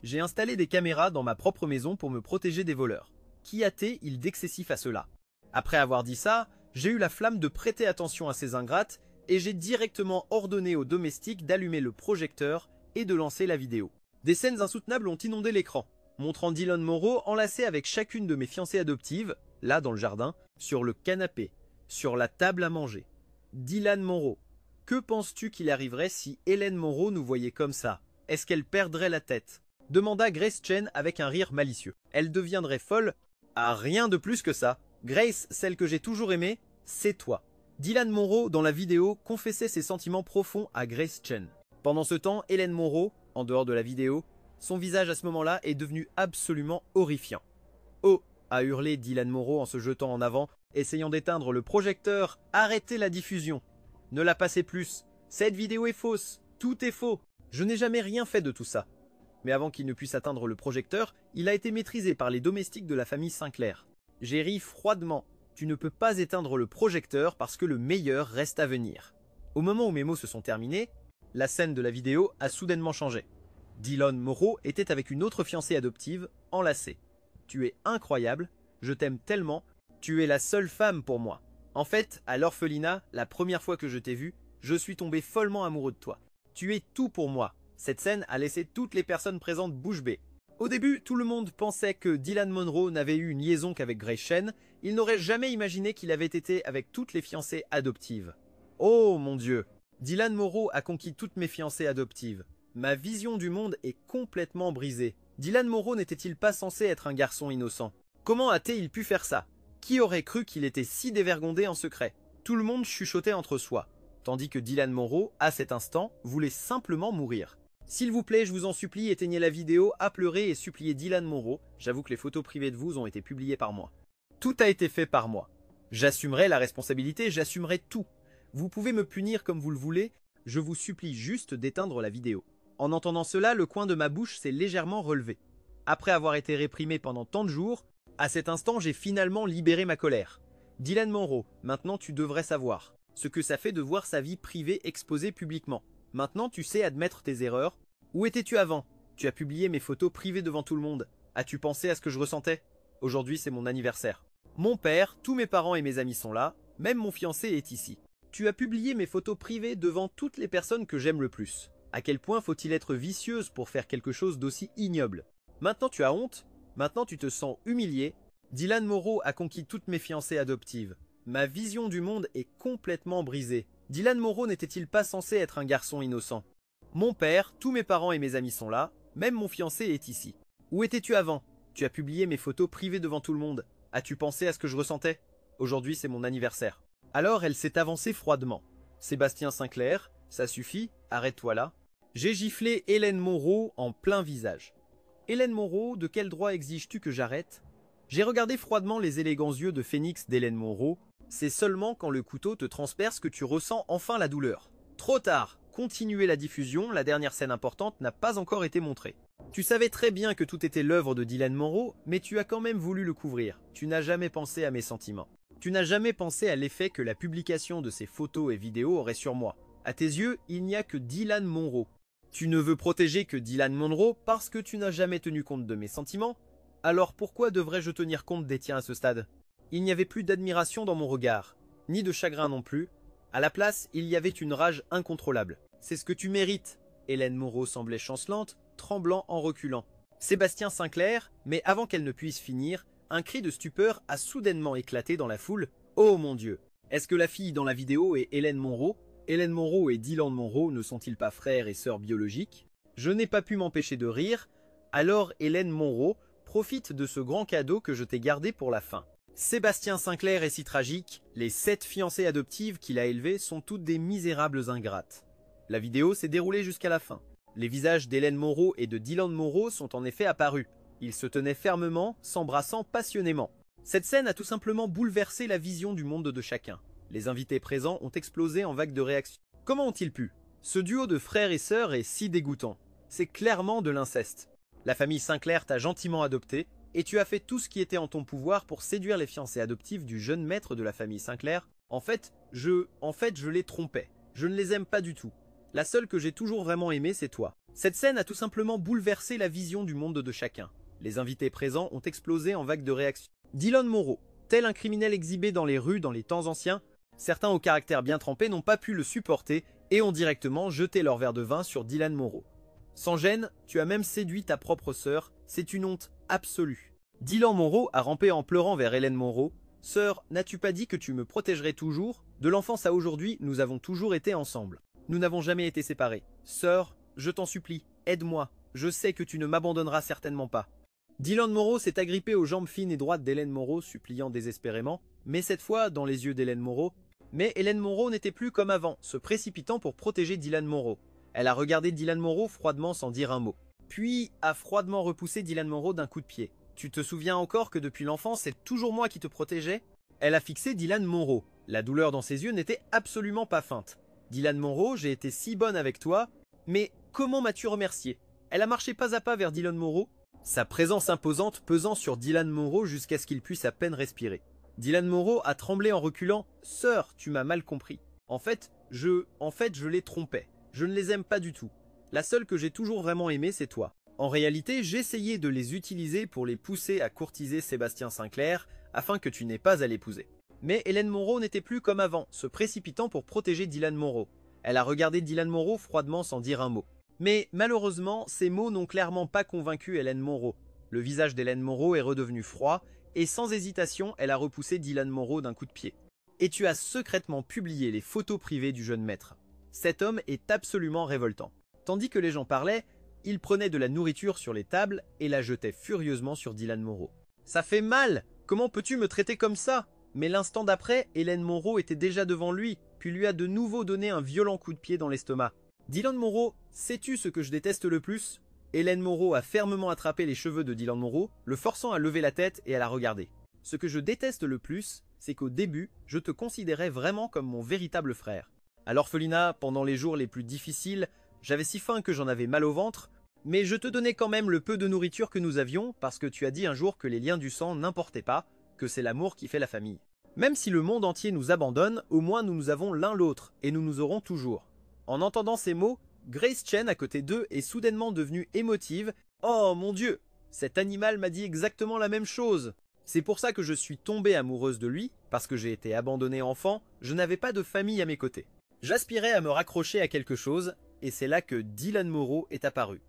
J'ai installé des caméras dans ma propre maison pour me protéger des voleurs. Qu'y a-t-il d'excessif à cela? Après avoir dit ça, j'ai eu la flamme de prêter attention à ces ingrates et j'ai directement ordonné aux domestiques d'allumer le projecteur et de lancer la vidéo. Des scènes insoutenables ont inondé l'écran, montrant Dylan Monroe enlacé avec chacune de mes fiancées adoptives, là dans le jardin, sur le canapé, sur la table à manger. Dylan Monroe, que penses-tu qu'il arriverait si Hélène Monroe nous voyait comme ça? Est-ce qu'elle perdrait la tête? Demanda Grace Chen avec un rire malicieux. Elle deviendrait folle? Ah, rien de plus que ça. Grace, celle que j'ai toujours aimée, c'est toi. Dylan Monroe, dans la vidéo, confessait ses sentiments profonds à Grace Chen. Pendant ce temps, Hélène Monroe, en dehors de la vidéo, son visage à ce moment-là est devenu absolument horrifiant. Oh, a hurlé Dylan Monroe en se jetant en avant, essayant d'éteindre le projecteur. Arrêtez la diffusion. Ne la passez plus. Cette vidéo est fausse. Tout est faux. Je n'ai jamais rien fait de tout ça. Mais avant qu'il ne puisse atteindre le projecteur, il a été maîtrisé par les domestiques de la famille Sinclair. J'ai ri froidement. Tu ne peux pas éteindre le projecteur parce que le meilleur reste à venir. Au moment où mes mots se sont terminés, la scène de la vidéo a soudainement changé. Dylan Monroe était avec une autre fiancée adoptive, enlacée. Tu es incroyable, je t'aime tellement, tu es la seule femme pour moi. En fait, à l'orphelinat, la première fois que je t'ai vu, je suis tombé follement amoureux de toi. Tu es tout pour moi. Cette scène a laissé toutes les personnes présentes bouche bée. Au début, tout le monde pensait que Dylan Monroe n'avait eu une liaison qu'avec Grace Chen. Il n'aurait jamais imaginé qu'il avait été avec toutes les fiancées adoptives. Oh mon Dieu! Dylan Monroe a conquis toutes mes fiancées adoptives. Ma vision du monde est complètement brisée. Dylan Monroe n'était-il pas censé être un garçon innocent? Comment a-t-il pu faire ça? Qui aurait cru qu'il était si dévergondé en secret? Tout le monde chuchotait entre soi, tandis que Dylan Monroe, à cet instant, voulait simplement mourir. S'il vous plaît, je vous en supplie, éteignez la vidéo, applaudez et suppliez Dylan Monroe. J'avoue que les photos privées de vous ont été publiées par moi. Tout a été fait par moi. J'assumerai la responsabilité, j'assumerai tout. Vous pouvez me punir comme vous le voulez, je vous supplie juste d'éteindre la vidéo. En entendant cela, le coin de ma bouche s'est légèrement relevé. Après avoir été réprimé pendant tant de jours, à cet instant, j'ai finalement libéré ma colère. Dylan Monroe, maintenant tu devrais savoir ce que ça fait de voir sa vie privée exposée publiquement. Maintenant, tu sais admettre tes erreurs. Où étais-tu avant? Tu as publié mes photos privées devant tout le monde. As-tu pensé à ce que je ressentais? Aujourd'hui, c'est mon anniversaire. Mon père, tous mes parents et mes amis sont là. Même mon fiancé est ici. Tu as publié mes photos privées devant toutes les personnes que j'aime le plus. À quel point faut-il être vicieuse pour faire quelque chose d'aussi ignoble? Maintenant tu as honte? Maintenant tu te sens humilié? Dylan Monroe a conquis toutes mes fiancées adoptives. Ma vision du monde est complètement brisée. Dylan Monroe n'était-il pas censé être un garçon innocent? Mon père, tous mes parents et mes amis sont là. Même mon fiancé est ici. Où étais-tu avant? Tu as publié mes photos privées devant tout le monde. As-tu pensé à ce que je ressentais? Aujourd'hui, c'est mon anniversaire. Alors elle s'est avancée froidement. Sébastien Sinclair, ça suffit, arrête-toi là. J'ai giflé Hélène Monroe en plein visage. Hélène Monroe, de quel droit exiges-tu que j'arrête? J'ai regardé froidement les élégants yeux de phénix d'Hélène Monroe. C'est seulement quand le couteau te transperce que tu ressens enfin la douleur. Trop tard! Continuez la diffusion, la dernière scène importante n'a pas encore été montrée. Tu savais très bien que tout était l'œuvre de Dylan Monroe, mais tu as quand même voulu le couvrir. Tu n'as jamais pensé à mes sentiments. Tu n'as jamais pensé à l'effet que la publication de ces photos et vidéos aurait sur moi. À tes yeux, il n'y a que Dylan Monroe. Tu ne veux protéger que Dylan Monroe parce que tu n'as jamais tenu compte de mes sentiments? Alors pourquoi devrais-je tenir compte des tiens à ce stade? Il n'y avait plus d'admiration dans mon regard, ni de chagrin non plus. À la place, il y avait une rage incontrôlable. C'est ce que tu mérites. Hélène Moreau semblait chancelante, tremblant en reculant. Sébastien Sinclair, mais avant qu'elle ne puisse finir, un cri de stupeur a soudainement éclaté dans la foule. Oh mon Dieu! Est-ce que la fille dans la vidéo est Hélène Moreau? Hélène Moreau et Dylan Moreau ne sont-ils pas frères et sœurs biologiques? Je n'ai pas pu m'empêcher de rire. Alors Hélène Moreau, profite de ce grand cadeau que je t'ai gardé pour la fin. Sébastien Sinclair est si tragique, les 7 fiancées adoptives qu'il a élevées sont toutes des misérables ingrates. La vidéo s'est déroulée jusqu'à la fin. Les visages d'Hélène Moreau et de Dylan Moreau sont en effet apparus. Ils se tenaient fermement, s'embrassant passionnément. Cette scène a tout simplement bouleversé la vision du monde de chacun. Les invités présents ont explosé en vagues de réactions. Comment ont-ils pu? Ce duo de frères et sœurs est si dégoûtant. C'est clairement de l'inceste. La famille Sinclair t'a gentiment adopté, et tu as fait tout ce qui était en ton pouvoir pour séduire les fiancées adoptives du jeune maître de la famille Sinclair. En fait, je les trompais. Je ne les aime pas du tout. La seule que j'ai toujours vraiment aimée, c'est toi. Cette scène a tout simplement bouleversé la vision du monde de chacun. Les invités présents ont explosé en vagues de réactions. Dylan Moreau, tel un criminel exhibé dans les rues dans les temps anciens, certains au caractère bien trempé n'ont pas pu le supporter et ont directement jeté leur verre de vin sur Dylan Moreau. Sans gêne, tu as même séduit ta propre sœur, c'est une honte absolue. Dylan Moreau a rampé en pleurant vers Hélène Moreau. Sœur, n'as-tu pas dit que tu me protégerais toujours? De l'enfance à aujourd'hui, nous avons toujours été ensemble. Nous n'avons jamais été séparés. Sœur, je t'en supplie, aide-moi. Je sais que tu ne m'abandonneras certainement pas. Dylan Moreau s'est agrippé aux jambes fines et droites d'Hélène Moreau, suppliant désespérément, mais cette fois dans les yeux d'Hélène Moreau. Mais Hélène Moreau n'était plus comme avant, se précipitant pour protéger Dylan Moreau. Elle a regardé Dylan Moreau froidement sans dire un mot. Puis a froidement repoussé Dylan Moreau d'un coup de pied. Tu te souviens encore que depuis l'enfance, c'est toujours moi qui te protégeais? Elle a fixé Dylan Moreau. La douleur dans ses yeux n'était absolument pas feinte. Dylan Moreau, j'ai été si bonne avec toi, mais comment m'as-tu remercié? Elle a marché pas à pas vers Dylan Moreau, sa présence imposante pesant sur Dylan Moreau jusqu'à ce qu'il puisse à peine respirer. Dylan Moreau a tremblé en reculant. Sœur, tu m'as mal compris. En fait, je les trompais. Je ne les aime pas du tout. La seule que j'ai toujours vraiment aimée, c'est toi. En réalité, j'essayais de les utiliser pour les pousser à courtiser Sébastien Sinclair afin que tu n'aies pas à l'épouser. Mais Hélène Moreau n'était plus comme avant, se précipitant pour protéger Dylan Moreau. Elle a regardé Dylan Moreau froidement sans dire un mot. Mais malheureusement, ces mots n'ont clairement pas convaincu Hélène Moreau. Le visage d'Hélène Moreau est redevenu froid et sans hésitation, elle a repoussé Dylan Moreau d'un coup de pied. Et tu as secrètement publié les photos privées du jeune maître. Cet homme est absolument révoltant. Tandis que les gens parlaient, il prenait de la nourriture sur les tables et la jetait furieusement sur Dylan Moreau. Ça fait mal! Comment peux-tu me traiter comme ça? Mais l'instant d'après, Hélène Moreau était déjà devant lui, puis lui a de nouveau donné un violent coup de pied dans l'estomac. Dylan Moreau, sais-tu ce que je déteste le plus? Hélène Moreau a fermement attrapé les cheveux de Dylan Moreau, le forçant à lever la tête et à la regarder. Ce que je déteste le plus, c'est qu'au début, je te considérais vraiment comme mon véritable frère. À l'orphelinat, pendant les jours les plus difficiles, j'avais si faim que j'en avais mal au ventre, mais je te donnais quand même le peu de nourriture que nous avions parce que tu as dit un jour que les liens du sang n'importaient pas, que c'est l'amour qui fait la famille. Même si le monde entier nous abandonne, au moins nous avons l'un l'autre et nous nous aurons toujours. En entendant ces mots, Grace Chen à côté d'eux est soudainement devenue émotive. Oh mon Dieu, cet animal m'a dit exactement la même chose. C'est pour ça que je suis tombée amoureuse de lui, parce que j'ai été abandonnée enfant, je n'avais pas de famille à mes côtés. J'aspirais à me raccrocher à quelque chose, et c'est là que Dylan Moreau est apparu.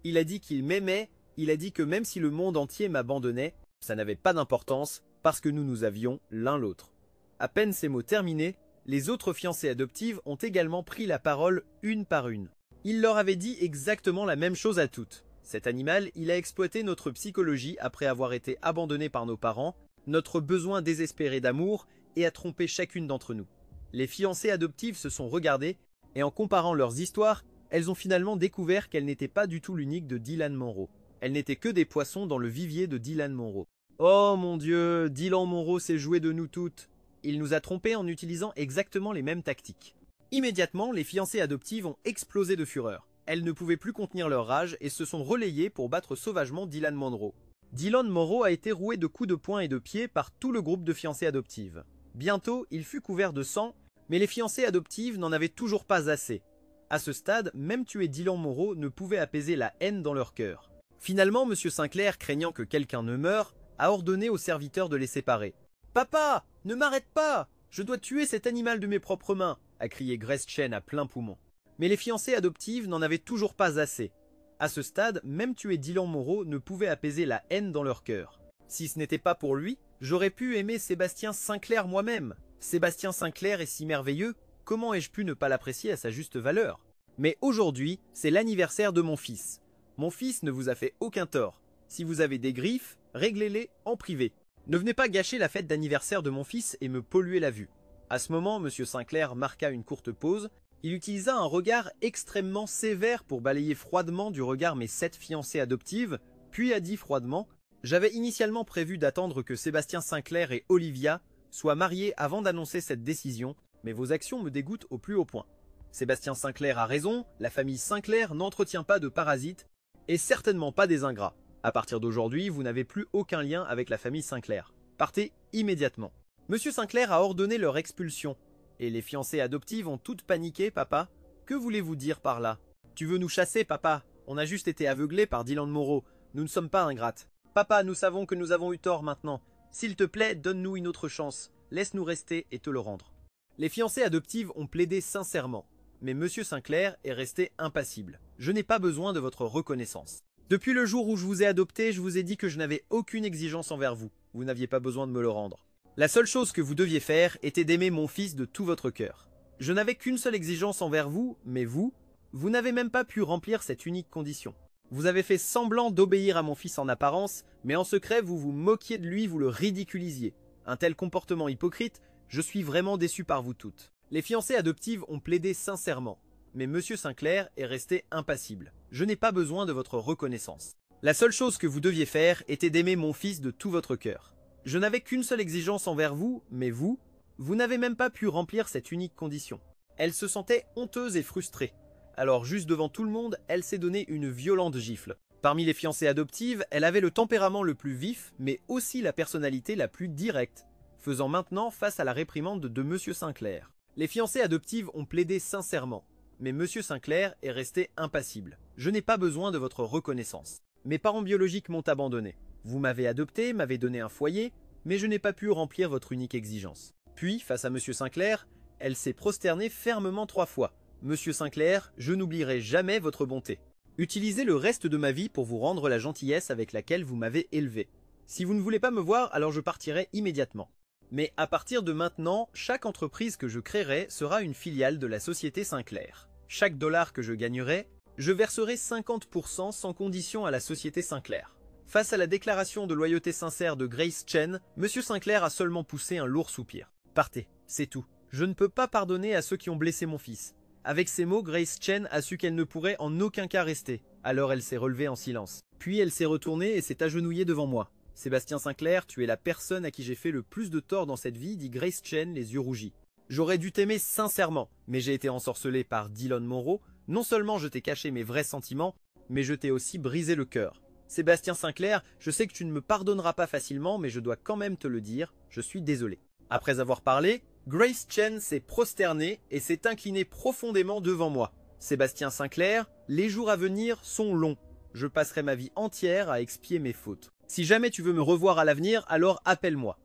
Il a dit qu'il m'aimait, il a dit que même si le monde entier m'abandonnait, ça n'avait pas d'importance, parce que nous avions l'un l'autre. À peine ces mots terminés, les autres fiancées adoptives ont également pris la parole une par une. Il leur avait dit exactement la même chose à toutes. Cet animal, il a exploité notre psychologie après avoir été abandonné par nos parents, notre besoin désespéré d'amour, et a trompé chacune d'entre nous. Les fiancées adoptives se sont regardées, et en comparant leurs histoires, elles ont finalement découvert qu'elles n'étaient pas du tout l'unique de Dylan Moreau. Elles n'étaient que des poissons dans le vivier de Dylan Moreau. Oh mon Dieu, Dylan Moreau s'est joué de nous toutes. Il nous a trompés en utilisant exactement les mêmes tactiques. Immédiatement, les fiancées adoptives ont explosé de fureur. Elles ne pouvaient plus contenir leur rage et se sont relayées pour battre sauvagement Dylan Moreau. Dylan Moreau a été roué de coups de poing et de pied par tout le groupe de fiancées adoptives. Bientôt, il fut couvert de sang, mais les fiancées adoptives n'en avaient toujours pas assez. À ce stade, même tuer Dylan Moreau ne pouvait apaiser la haine dans leur cœur. Finalement, M. Sinclair, craignant que quelqu'un ne meure, a ordonné aux serviteurs de les séparer. « Papa, ne m'arrête pas! Je dois tuer cet animal de mes propres mains !» a crié Grace Chen à plein poumon. Mais les fiancées adoptives n'en avaient toujours pas assez. À ce stade, même tuer Dylan Monroe ne pouvait apaiser la haine dans leur cœur. Si ce n'était pas pour lui, j'aurais pu aimer Sébastien Sinclair moi-même. Sébastien Sinclair est si merveilleux, comment ai-je pu ne pas l'apprécier à sa juste valeur? Mais aujourd'hui, c'est l'anniversaire de mon fils. Mon fils ne vous a fait aucun tort. Si vous avez des griffes, réglez-les en privé. Ne venez pas gâcher la fête d'anniversaire de mon fils et me polluer la vue. À ce moment, M. Sinclair marqua une courte pause. Il utilisa un regard extrêmement sévère pour balayer froidement du regard mes 7 fiancées adoptives, puis a dit froidement « J'avais initialement prévu d'attendre que Sébastien Sinclair et Olivia soient mariés avant d'annoncer cette décision, mais vos actions me dégoûtent au plus haut point. Sébastien Sinclair a raison, la famille Sinclair n'entretient pas de parasites, et certainement pas des ingrats. À partir d'aujourd'hui, vous n'avez plus aucun lien avec la famille Sinclair. Partez immédiatement. » Monsieur Sinclair a ordonné leur expulsion. Et les fiancées adoptives ont toutes paniqué, papa. Que voulez-vous dire par là? Tu veux nous chasser, papa? On a juste été aveuglés par Dylan Monroe. Nous ne sommes pas ingrates. Papa, nous savons que nous avons eu tort maintenant. S'il te plaît, donne-nous une autre chance. Laisse-nous rester et te le rendre. Les fiancées adoptives ont plaidé sincèrement. Mais Monsieur Sinclair est resté impassible. Je n'ai pas besoin de votre reconnaissance. Depuis le jour où je vous ai adopté, je vous ai dit que je n'avais aucune exigence envers vous. Vous n'aviez pas besoin de me le rendre. La seule chose que vous deviez faire était d'aimer mon fils de tout votre cœur. Je n'avais qu'une seule exigence envers vous, mais vous n'avez même pas pu remplir cette unique condition. Vous avez fait semblant d'obéir à mon fils en apparence, mais en secret vous vous moquiez de lui, vous le ridiculisiez. Un tel comportement hypocrite, je suis vraiment déçu par vous toutes. Les fiancées adoptives ont plaidé sincèrement, mais Monsieur Sinclair est resté impassible. Je n'ai pas besoin de votre reconnaissance. La seule chose que vous deviez faire était d'aimer mon fils de tout votre cœur. Je n'avais qu'une seule exigence envers vous, mais vous n'avez même pas pu remplir cette unique condition. Elle se sentait honteuse et frustrée. Alors juste devant tout le monde, elle s'est donné une violente gifle. Parmi les fiancées adoptives, elle avait le tempérament le plus vif, mais aussi la personnalité la plus directe, faisant maintenant face à la réprimande de Monsieur Sinclair. Les fiancées adoptives ont plaidé sincèrement, mais Monsieur Sinclair est resté impassible. Je n'ai pas besoin de votre reconnaissance. Mes parents biologiques m'ont abandonné. Vous m'avez adopté, m'avez donné un foyer, mais je n'ai pas pu remplir votre unique exigence. Puis, face à Monsieur Sinclair, elle s'est prosternée fermement 3 fois. Monsieur Sinclair, je n'oublierai jamais votre bonté. Utilisez le reste de ma vie pour vous rendre la gentillesse avec laquelle vous m'avez élevé. Si vous ne voulez pas me voir, alors je partirai immédiatement. Mais à partir de maintenant, chaque entreprise que je créerai sera une filiale de la société Sinclair. Chaque dollar que je gagnerai, je verserai 50% sans condition à la société Sinclair. Face à la déclaration de loyauté sincère de Grace Chen, Monsieur Sinclair a seulement poussé un lourd soupir. Partez, c'est tout. Je ne peux pas pardonner à ceux qui ont blessé mon fils. Avec ces mots, Grace Chen a su qu'elle ne pourrait en aucun cas rester. Alors elle s'est relevée en silence. Puis elle s'est retournée et s'est agenouillée devant moi. Sébastien Sinclair, tu es la personne à qui j'ai fait le plus de tort dans cette vie, dit Grace Chen, les yeux rougis. J'aurais dû t'aimer sincèrement, mais j'ai été ensorcelé par Dylan Monroe. Non seulement je t'ai caché mes vrais sentiments, mais je t'ai aussi brisé le cœur. Sébastien Sinclair, je sais que tu ne me pardonneras pas facilement, mais je dois quand même te le dire, je suis désolé. Après avoir parlé, Grace Chen s'est prosternée et s'est inclinée profondément devant moi. Sébastien Sinclair, les jours à venir sont longs. Je passerai ma vie entière à expier mes fautes. Si jamais tu veux me revoir à l'avenir, alors appelle-moi.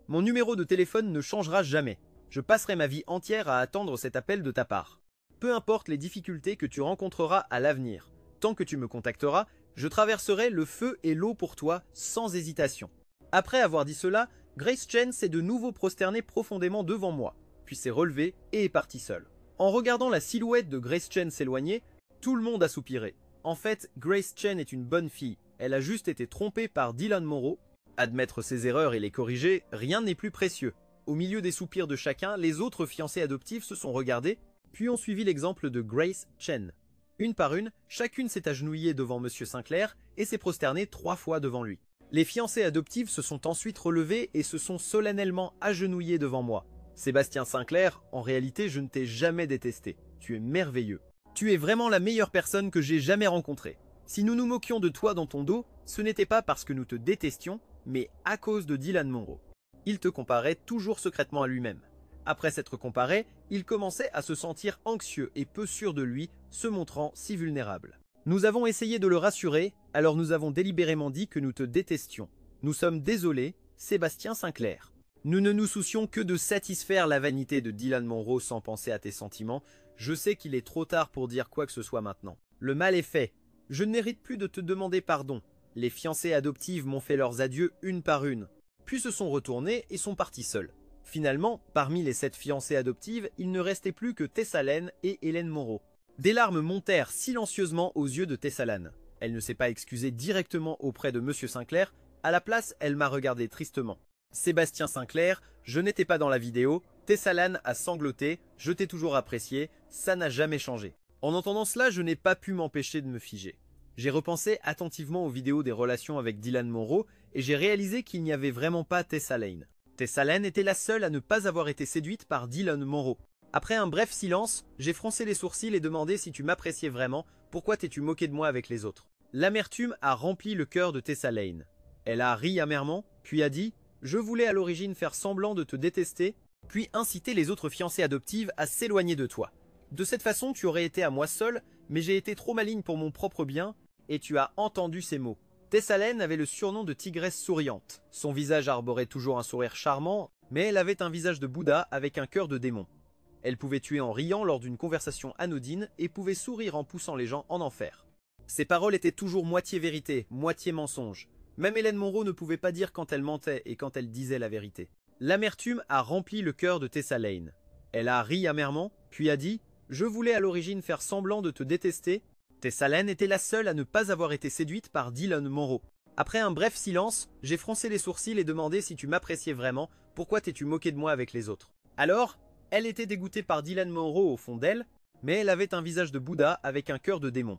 Mon numéro de téléphone ne changera jamais. Je passerai ma vie entière à attendre cet appel de ta part. Peu importe les difficultés que tu rencontreras à l'avenir, tant que tu me contacteras, je traverserai le feu et l'eau pour toi sans hésitation. Après avoir dit cela, Grace Chen s'est de nouveau prosternée profondément devant moi, puis s'est relevée et est partie seule. En regardant la silhouette de Grace Chen s'éloigner, tout le monde a soupiré. En fait, Grace Chen est une bonne fille. Elle a juste été trompée par Dylan Monroe. Admettre ses erreurs et les corriger, rien n'est plus précieux. Au milieu des soupirs de chacun, les autres fiancées adoptives se sont regardées, puis ont suivi l'exemple de Grace Chen. Une par une, chacune s'est agenouillée devant Monsieur Sinclair et s'est prosternée 3 fois devant lui. Les fiancées adoptives se sont ensuite relevées et se sont solennellement agenouillées devant moi. Sébastien Sinclair, en réalité je ne t'ai jamais détesté. Tu es merveilleux. Tu es vraiment la meilleure personne que j'ai jamais rencontrée. Si nous nous moquions de toi dans ton dos, ce n'était pas parce que nous te détestions, mais à cause de Dylan Monroe. Il te comparait toujours secrètement à lui-même. Après s'être comparé, il commençait à se sentir anxieux et peu sûr de lui, se montrant si vulnérable. Nous avons essayé de le rassurer, alors nous avons délibérément dit que nous te détestions. Nous sommes désolés, Sébastien Sinclair. Nous ne nous soucions que de satisfaire la vanité de Dylan Monroe sans penser à tes sentiments. Je sais qu'il est trop tard pour dire quoi que ce soit maintenant. Le mal est fait. Je ne mérite plus de te demander pardon. Les fiancées adoptives m'ont fait leurs adieux une par une, puis se sont retournées et sont parties seules. Finalement, parmi les 7 fiancées adoptives, il ne restait plus que Tessalène et Hélène Monroe. Des larmes montèrent silencieusement aux yeux de Tessalène. Elle ne s'est pas excusée directement auprès de Monsieur Sinclair, à la place, elle m'a regardé tristement. Sébastien Sinclair, je n'étais pas dans la vidéo, Tessalène a sangloté, je t'ai toujours apprécié, ça n'a jamais changé. En entendant cela, je n'ai pas pu m'empêcher de me figer. J'ai repensé attentivement aux vidéos des relations avec Dylan Monroe et j'ai réalisé qu'il n'y avait vraiment pas Tessalène. Tessalène était la seule à ne pas avoir été séduite par Dylan Monroe. Après un bref silence, j'ai froncé les sourcils et demandé si tu m'appréciais vraiment, pourquoi t'es-tu moqué de moi avec les autres? L'amertume a rempli le cœur de Tessalène. Elle a ri amèrement, puis a dit « Je voulais à l'origine faire semblant de te détester, puis inciter les autres fiancées adoptives à s'éloigner de toi. De cette façon, tu aurais été à moi seule, mais j'ai été trop maligne pour mon propre bien, et tu as entendu ces mots. » Tessalène avait le surnom de tigresse souriante. Son visage arborait toujours un sourire charmant, mais elle avait un visage de Bouddha avec un cœur de démon. Elle pouvait tuer en riant lors d'une conversation anodine et pouvait sourire en poussant les gens en enfer. Ses paroles étaient toujours moitié vérité, moitié mensonge. Même Hélène Monroe ne pouvait pas dire quand elle mentait et quand elle disait la vérité. L'amertume a rempli le cœur de Tessalène. Elle a ri amèrement, puis a dit « Je voulais à l'origine faire semblant de te détester. » Tessalène était la seule à ne pas avoir été séduite par Dylan Monroe. Après un bref silence, j'ai froncé les sourcils et demandé si tu m'appréciais vraiment, pourquoi t'es-tu moqué de moi avec les autres? Alors, elle était dégoûtée par Dylan Monroe au fond d'elle, mais elle avait un visage de Bouddha avec un cœur de démon.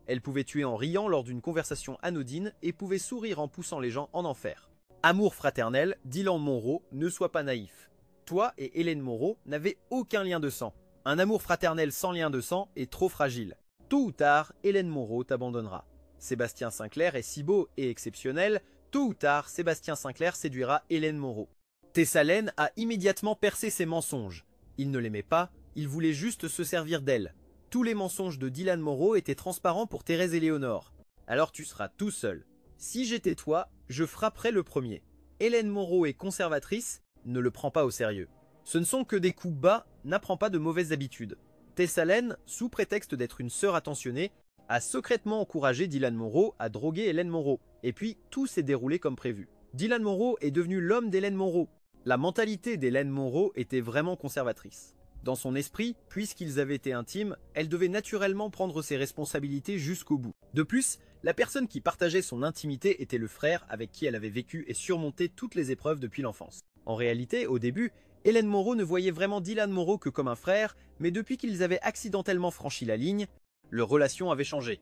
Elle pouvait tuer en riant lors d'une conversation anodine et pouvait sourire en poussant les gens en enfer. Amour fraternel, Dylan Monroe, ne sois pas naïf. Toi et Hélène Monroe n'avez aucun lien de sang. Un amour fraternel sans lien de sang est trop fragile. Tôt ou tard, Hélène Monroe t'abandonnera. Sébastien Sinclair est si beau et exceptionnel, tôt ou tard, Sébastien Sinclair séduira Hélène Monroe. Tessalène a immédiatement percé ses mensonges. Il ne l'aimait pas, il voulait juste se servir d'elle. Tous les mensonges de Dylan Monroe étaient transparents pour Thérèse Éléonore. Alors tu seras tout seul. Si j'étais toi, je frapperais le premier. Hélène Monroe est conservatrice, ne le prends pas au sérieux. Ce ne sont que des coups bas, n'apprends pas de mauvaises habitudes. Tessalène, sous prétexte d'être une sœur attentionnée, a secrètement encouragé Dylan Monroe à droguer Hélène Monroe. Et puis, tout s'est déroulé comme prévu. Dylan Monroe est devenu l'homme d'Hélène Monroe. La mentalité d'Hélène Monroe était vraiment conservatrice. Dans son esprit, puisqu'ils avaient été intimes, elle devait naturellement prendre ses responsabilités jusqu'au bout. De plus, la personne qui partageait son intimité était le frère avec qui elle avait vécu et surmonté toutes les épreuves depuis l'enfance. En réalité, au début, Hélène Monroe ne voyait vraiment Dylan Monroe que comme un frère, mais depuis qu'ils avaient accidentellement franchi la ligne, leur relation avait changé.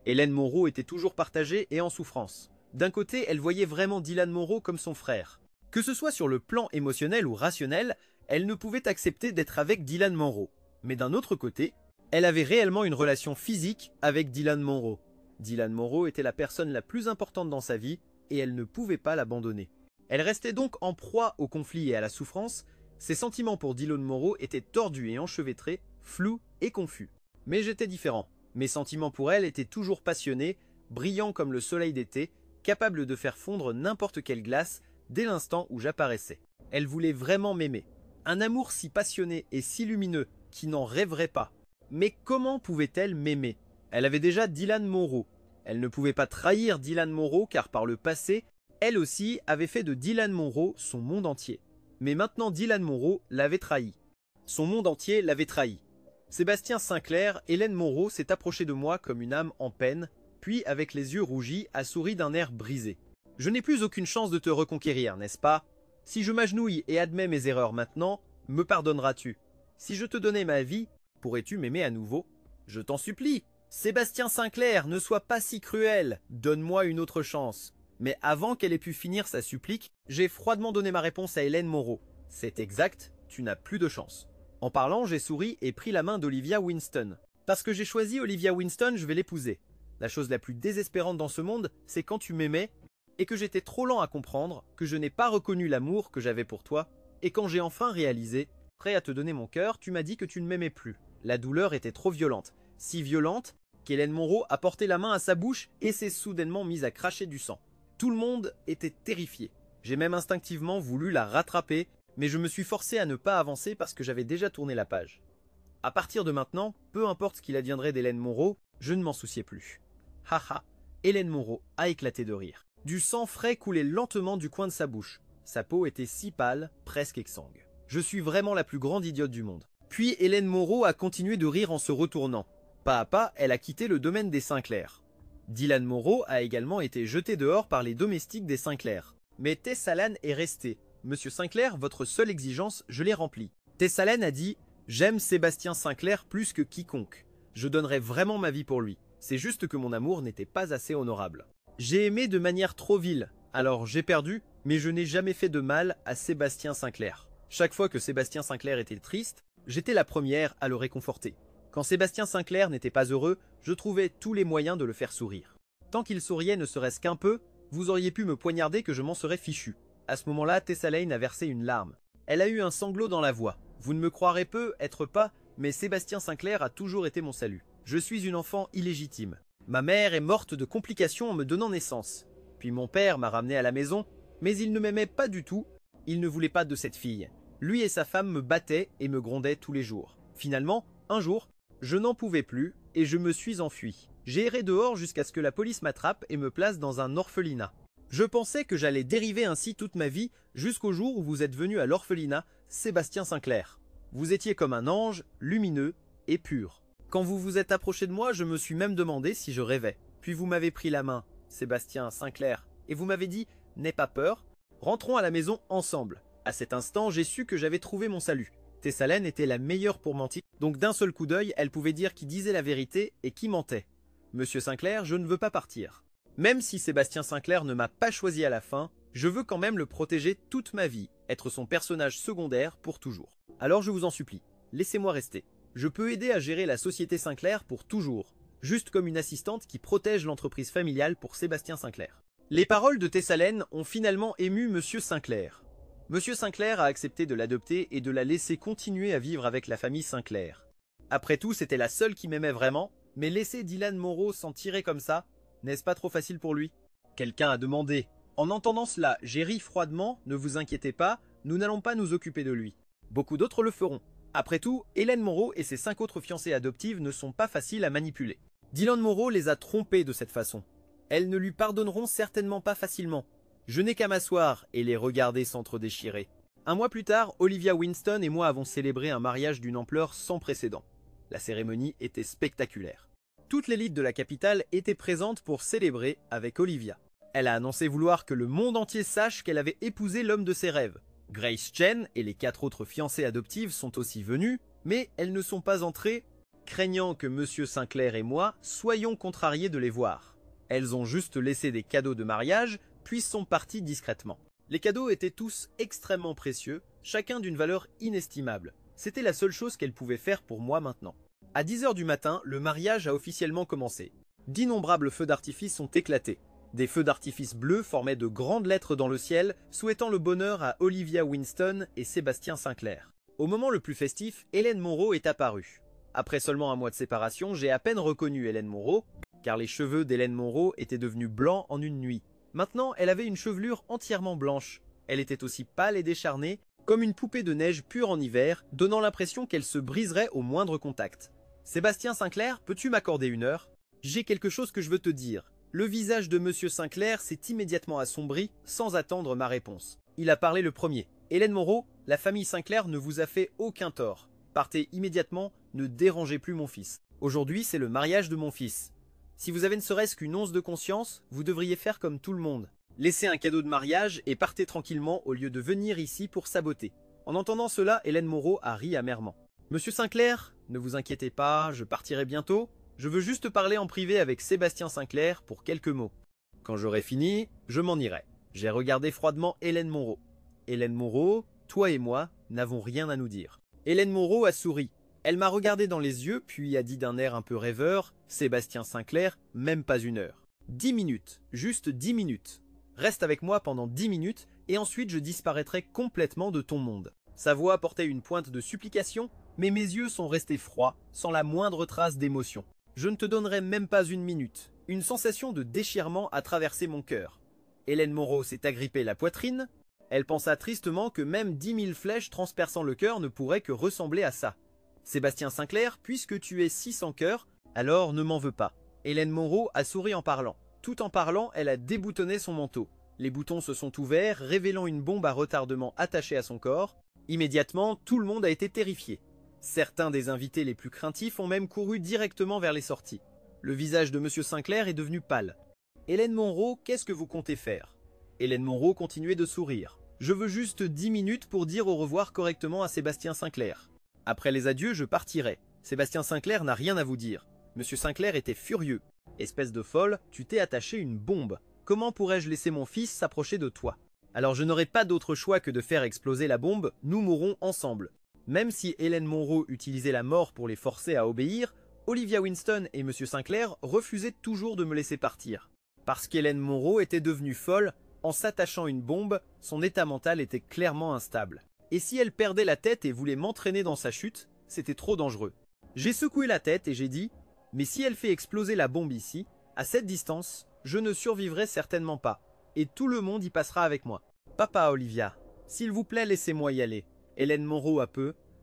Hélène Monroe était toujours partagée et en souffrance. D'un côté, elle voyait vraiment Dylan Monroe comme son frère. Que ce soit sur le plan émotionnel ou rationnel, elle ne pouvait accepter d'être avec Dylan Monroe. Mais d'un autre côté, elle avait réellement une relation physique avec Dylan Monroe. Dylan Monroe était la personne la plus importante dans sa vie et elle ne pouvait pas l'abandonner. Elle restait donc en proie au conflit et à la souffrance. Ses sentiments pour Dylan Monroe étaient tordus et enchevêtrés, flous et confus. Mais j'étais différent. Mes sentiments pour elle étaient toujours passionnés, brillants comme le soleil d'été, capables de faire fondre n'importe quelle glace dès l'instant où j'apparaissais. Elle voulait vraiment m'aimer. Un amour si passionné et si lumineux qui n'en rêverait pas. Mais comment pouvait-elle m'aimer? Elle avait déjà Dylan Monroe. Elle ne pouvait pas trahir Dylan Monroe car par le passé, elle aussi avait fait de Dylan Monroe son monde entier. Mais maintenant Dylan Monroe l'avait trahi. Son monde entier l'avait trahi. Sébastien Sinclair, Hélène Monroe s'est approchée de moi comme une âme en peine, puis avec les yeux rougis a souri d'un air brisé. Je n'ai plus aucune chance de te reconquérir, n'est-ce pas? Si je m'agenouille et admets mes erreurs maintenant, me pardonneras-tu? Si je te donnais ma vie, pourrais-tu m'aimer à nouveau? Je t'en supplie. Sébastien Sinclair, ne sois pas si cruel. Donne-moi une autre chance. Mais avant qu'elle ait pu finir sa supplique, j'ai froidement donné ma réponse à Hélène Monroe. C'est exact, tu n'as plus de chance. En parlant, j'ai souri et pris la main d'Olivia Winston. Parce que j'ai choisi Olivia Winston, je vais l'épouser. La chose la plus désespérante dans ce monde, c'est quand tu m'aimais et que j'étais trop lent à comprendre, que je n'ai pas reconnu l'amour que j'avais pour toi, et quand j'ai enfin réalisé, prêt à te donner mon cœur, tu m'as dit que tu ne m'aimais plus. La douleur était trop violente, si violente qu'Hélène Monroe a porté la main à sa bouche et s'est soudainement mise à cracher du sang. Tout le monde était terrifié. J'ai même instinctivement voulu la rattraper, mais je me suis forcé à ne pas avancer parce que j'avais déjà tourné la page. À partir de maintenant, peu importe ce qu'il adviendrait d'Hélène Monroe, je ne m'en souciais plus. Haha, Hélène Monroe a éclaté de rire. Du sang frais coulait lentement du coin de sa bouche. Sa peau était si pâle, presque exsangue. Je suis vraiment la plus grande idiote du monde. Puis Hélène Monroe a continué de rire en se retournant. Pas à pas, elle a quitté le domaine des Sinclair. Dylan Monroe a également été jeté dehors par les domestiques des Sinclair. Mais Tessa Lane est restée. Monsieur Sinclair, votre seule exigence, je l'ai remplie. Tessa Lane a dit « J'aime Sébastien Sinclair plus que quiconque. Je donnerais vraiment ma vie pour lui. C'est juste que mon amour n'était pas assez honorable. J'ai aimé de manière trop vile, alors j'ai perdu, mais je n'ai jamais fait de mal à Sébastien Sinclair. Chaque fois que Sébastien Sinclair était triste, j'étais la première à le réconforter. Quand Sébastien Sinclair n'était pas heureux, je trouvais tous les moyens de le faire sourire. Tant qu'il souriait ne serait-ce qu'un peu, vous auriez pu me poignarder que je m'en serais fichu. À ce moment-là, Tessa Lane a versé une larme. Elle a eu un sanglot dans la voix. Vous ne me croirez peut-être pas, mais Sébastien Sinclair a toujours été mon salut. Je suis une enfant illégitime. Ma mère est morte de complications en me donnant naissance. Puis mon père m'a ramené à la maison, mais il ne m'aimait pas du tout. Il ne voulait pas de cette fille. Lui et sa femme me battaient et me grondaient tous les jours. Finalement, un jour, je n'en pouvais plus et je me suis enfui. J'ai erré dehors jusqu'à ce que la police m'attrape et me place dans un orphelinat. Je pensais que j'allais dériver ainsi toute ma vie jusqu'au jour où vous êtes venu à l'orphelinat, Sébastien Sinclair. Vous étiez comme un ange, lumineux et pur. Quand vous vous êtes approché de moi, je me suis même demandé si je rêvais. Puis vous m'avez pris la main, Sébastien Sinclair, et vous m'avez dit « N'aie pas peur, rentrons à la maison ensemble ». À cet instant, j'ai su que j'avais trouvé mon salut. Tessa Lane était la meilleure pour mentir, donc d'un seul coup d'œil, elle pouvait dire qui disait la vérité et qui mentait. Monsieur Sinclair, je ne veux pas partir. Même si Sébastien Sinclair ne m'a pas choisi à la fin, je veux quand même le protéger toute ma vie, être son personnage secondaire pour toujours. Alors je vous en supplie, laissez-moi rester. Je peux aider à gérer la société Sinclair pour toujours, juste comme une assistante qui protège l'entreprise familiale pour Sébastien Sinclair. Les paroles de Tessa Lane ont finalement ému Monsieur Sinclair. Monsieur Sinclair a accepté de l'adopter et de la laisser continuer à vivre avec la famille Sinclair. Après tout, c'était la seule qui m'aimait vraiment, mais laisser Dylan Monroe s'en tirer comme ça, n'est-ce pas trop facile pour lui? Quelqu'un a demandé. En entendant cela, j'ai ri froidement, ne vous inquiétez pas, nous n'allons pas nous occuper de lui. Beaucoup d'autres le feront. Après tout, Hélène Monroe et ses 5 autres fiancées adoptives ne sont pas faciles à manipuler. Dylan Monroe les a trompées de cette façon. Elles ne lui pardonneront certainement pas facilement. Je n'ai qu'à m'asseoir et les regarder s'entre-déchirer. Un mois plus tard, Olivia Winston et moi avons célébré un mariage d'une ampleur sans précédent. La cérémonie était spectaculaire. Toute l'élite de la capitale était présente pour célébrer avec Olivia. Elle a annoncé vouloir que le monde entier sache qu'elle avait épousé l'homme de ses rêves. Grace Chen et les 4 autres fiancées adoptives sont aussi venues, mais elles ne sont pas entrées, craignant que Monsieur Sinclair et moi soyons contrariés de les voir. Elles ont juste laissé des cadeaux de mariage, puis sont parties discrètement. Les cadeaux étaient tous extrêmement précieux, chacun d'une valeur inestimable. C'était la seule chose qu'elles pouvaient faire pour moi maintenant. À 10 h du matin, le mariage a officiellement commencé. D'innombrables feux d'artifice ont éclaté. Des feux d'artifice bleus formaient de grandes lettres dans le ciel, souhaitant le bonheur à Olivia Winston et Sébastien Sinclair. Au moment le plus festif, Hélène Monroe est apparue. Après seulement un mois de séparation, j'ai à peine reconnu Hélène Monroe, car les cheveux d'Hélène Monroe étaient devenus blancs en une nuit. Maintenant, elle avait une chevelure entièrement blanche. Elle était aussi pâle et décharnée, comme une poupée de neige pure en hiver, donnant l'impression qu'elle se briserait au moindre contact. « Sébastien Sinclair, peux-tu m'accorder 1 heure? J'ai quelque chose que je veux te dire. » Le visage de Monsieur Sinclair s'est immédiatement assombri, sans attendre ma réponse. Il a parlé le premier. « Hélène Monroe, la famille Sinclair ne vous a fait aucun tort. Partez immédiatement, ne dérangez plus mon fils. Aujourd'hui, c'est le mariage de mon fils. Si vous avez ne serait-ce qu'une once de conscience, vous devriez faire comme tout le monde. Laissez un cadeau de mariage et partez tranquillement au lieu de venir ici pour saboter. » En entendant cela, Hélène Monroe a ri amèrement. « Monsieur Sinclair, ne vous inquiétez pas, je partirai bientôt. Je veux juste parler en privé avec Sébastien Sinclair pour quelques mots. Quand j'aurai fini, je m'en irai. » J'ai regardé froidement Hélène Monroe. « Hélène Monroe, toi et moi n'avons rien à nous dire. » Hélène Monroe a souri. Elle m'a regardé dans les yeux, puis a dit d'un air un peu rêveur, « Sébastien Sinclair, même pas 1 heure. 10 minutes, juste 10 minutes. Reste avec moi pendant 10 minutes, et ensuite je disparaîtrai complètement de ton monde. » Sa voix portait une pointe de supplication, mais mes yeux sont restés froids, sans la moindre trace d'émotion. Je ne te donnerai même pas une minute. Une sensation de déchirement a traversé mon cœur. Hélène Monroe s'est agrippée la poitrine. Elle pensa tristement que même 10 000 flèches transperçant le cœur ne pourraient que ressembler à ça. Sébastien Sinclair, puisque tu es si sans cœur, alors ne m'en veux pas. Hélène Monroe a souri en parlant. Tout en parlant, elle a déboutonné son manteau. Les boutons se sont ouverts, révélant une bombe à retardement attachée à son corps. Immédiatement, tout le monde a été terrifié. Certains des invités les plus craintifs ont même couru directement vers les sorties. Le visage de M. Sinclair est devenu pâle. « Hélène Monroe, qu'est-ce que vous comptez faire ?» Hélène Monroe continuait de sourire. « Je veux juste 10 minutes pour dire au revoir correctement à Sébastien Sinclair. Après les adieux, je partirai. Sébastien Sinclair n'a rien à vous dire. M. Sinclair était furieux. Espèce de folle, tu t'es attaché une bombe. Comment pourrais-je laisser mon fils s'approcher de toi? Alors je n'aurai pas d'autre choix que de faire exploser la bombe, nous mourrons ensemble. » Même si Hélène Monroe utilisait la mort pour les forcer à obéir, Olivia Winston et M. Sinclair refusaient toujours de me laisser partir. Parce qu'Hélène Monroe était devenue folle, en s'attachant une bombe, son état mental était clairement instable. Et si elle perdait la tête et voulait m'entraîner dans sa chute, c'était trop dangereux. J'ai secoué la tête et j'ai dit « Mais si elle fait exploser la bombe ici, à cette distance, je ne survivrai certainement pas, et tout le monde y passera avec moi. Papa Olivia, s'il vous plaît laissez-moi y aller. » Hélène Monroe a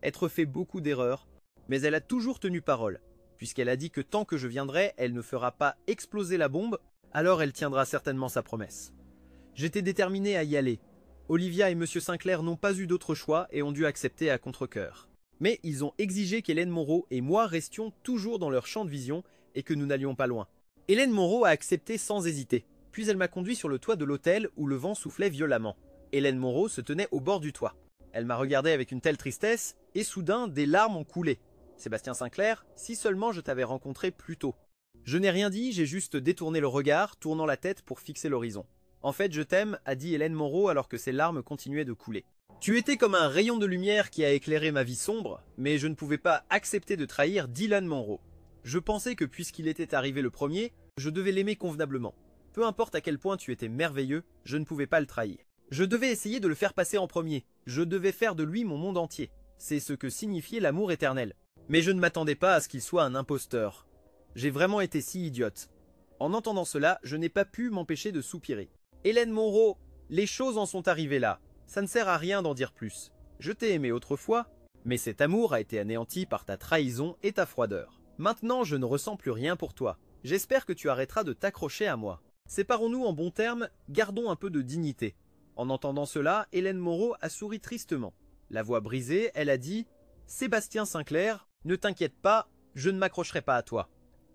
être fait beaucoup d'erreurs, mais elle a toujours tenu parole, puisqu'elle a dit que tant que je viendrai, elle ne fera pas exploser la bombe, alors elle tiendra certainement sa promesse. J'étais déterminé à y aller. Olivia et M. Sinclair n'ont pas eu d'autre choix et ont dû accepter à contre-cœur. Mais ils ont exigé qu'Hélène Monroe et moi restions toujours dans leur champ de vision et que nous n'allions pas loin. Hélène Monroe a accepté sans hésiter, puis elle m'a conduit sur le toit de l'hôtel où le vent soufflait violemment. Hélène Monroe se tenait au bord du toit. Elle m'a regardé avec une telle tristesse, et soudain, des larmes ont coulé. Sébastien Sinclair, si seulement je t'avais rencontré plus tôt. Je n'ai rien dit, j'ai juste détourné le regard, tournant la tête pour fixer l'horizon. En fait, je t'aime, a dit Hélène Monroe alors que ses larmes continuaient de couler. Tu étais comme un rayon de lumière qui a éclairé ma vie sombre, mais je ne pouvais pas accepter de trahir Dylan Monroe. Je pensais que puisqu'il était arrivé le premier, je devais l'aimer convenablement. Peu importe à quel point tu étais merveilleux, je ne pouvais pas le trahir. Je devais essayer de le faire passer en premier. Je devais faire de lui mon monde entier. C'est ce que signifiait l'amour éternel. Mais je ne m'attendais pas à ce qu'il soit un imposteur. J'ai vraiment été si idiote. En entendant cela, je n'ai pas pu m'empêcher de soupirer. Hélène Monroe, les choses en sont arrivées là. Ça ne sert à rien d'en dire plus. Je t'ai aimé autrefois, mais cet amour a été anéanti par ta trahison et ta froideur. Maintenant, je ne ressens plus rien pour toi. J'espère que tu arrêteras de t'accrocher à moi. Séparons-nous en bons termes, gardons un peu de dignité. En entendant cela, Hélène Monroe a souri tristement. La voix brisée, elle a dit « Sébastien Sinclair, ne t'inquiète pas, je ne m'accrocherai pas à toi.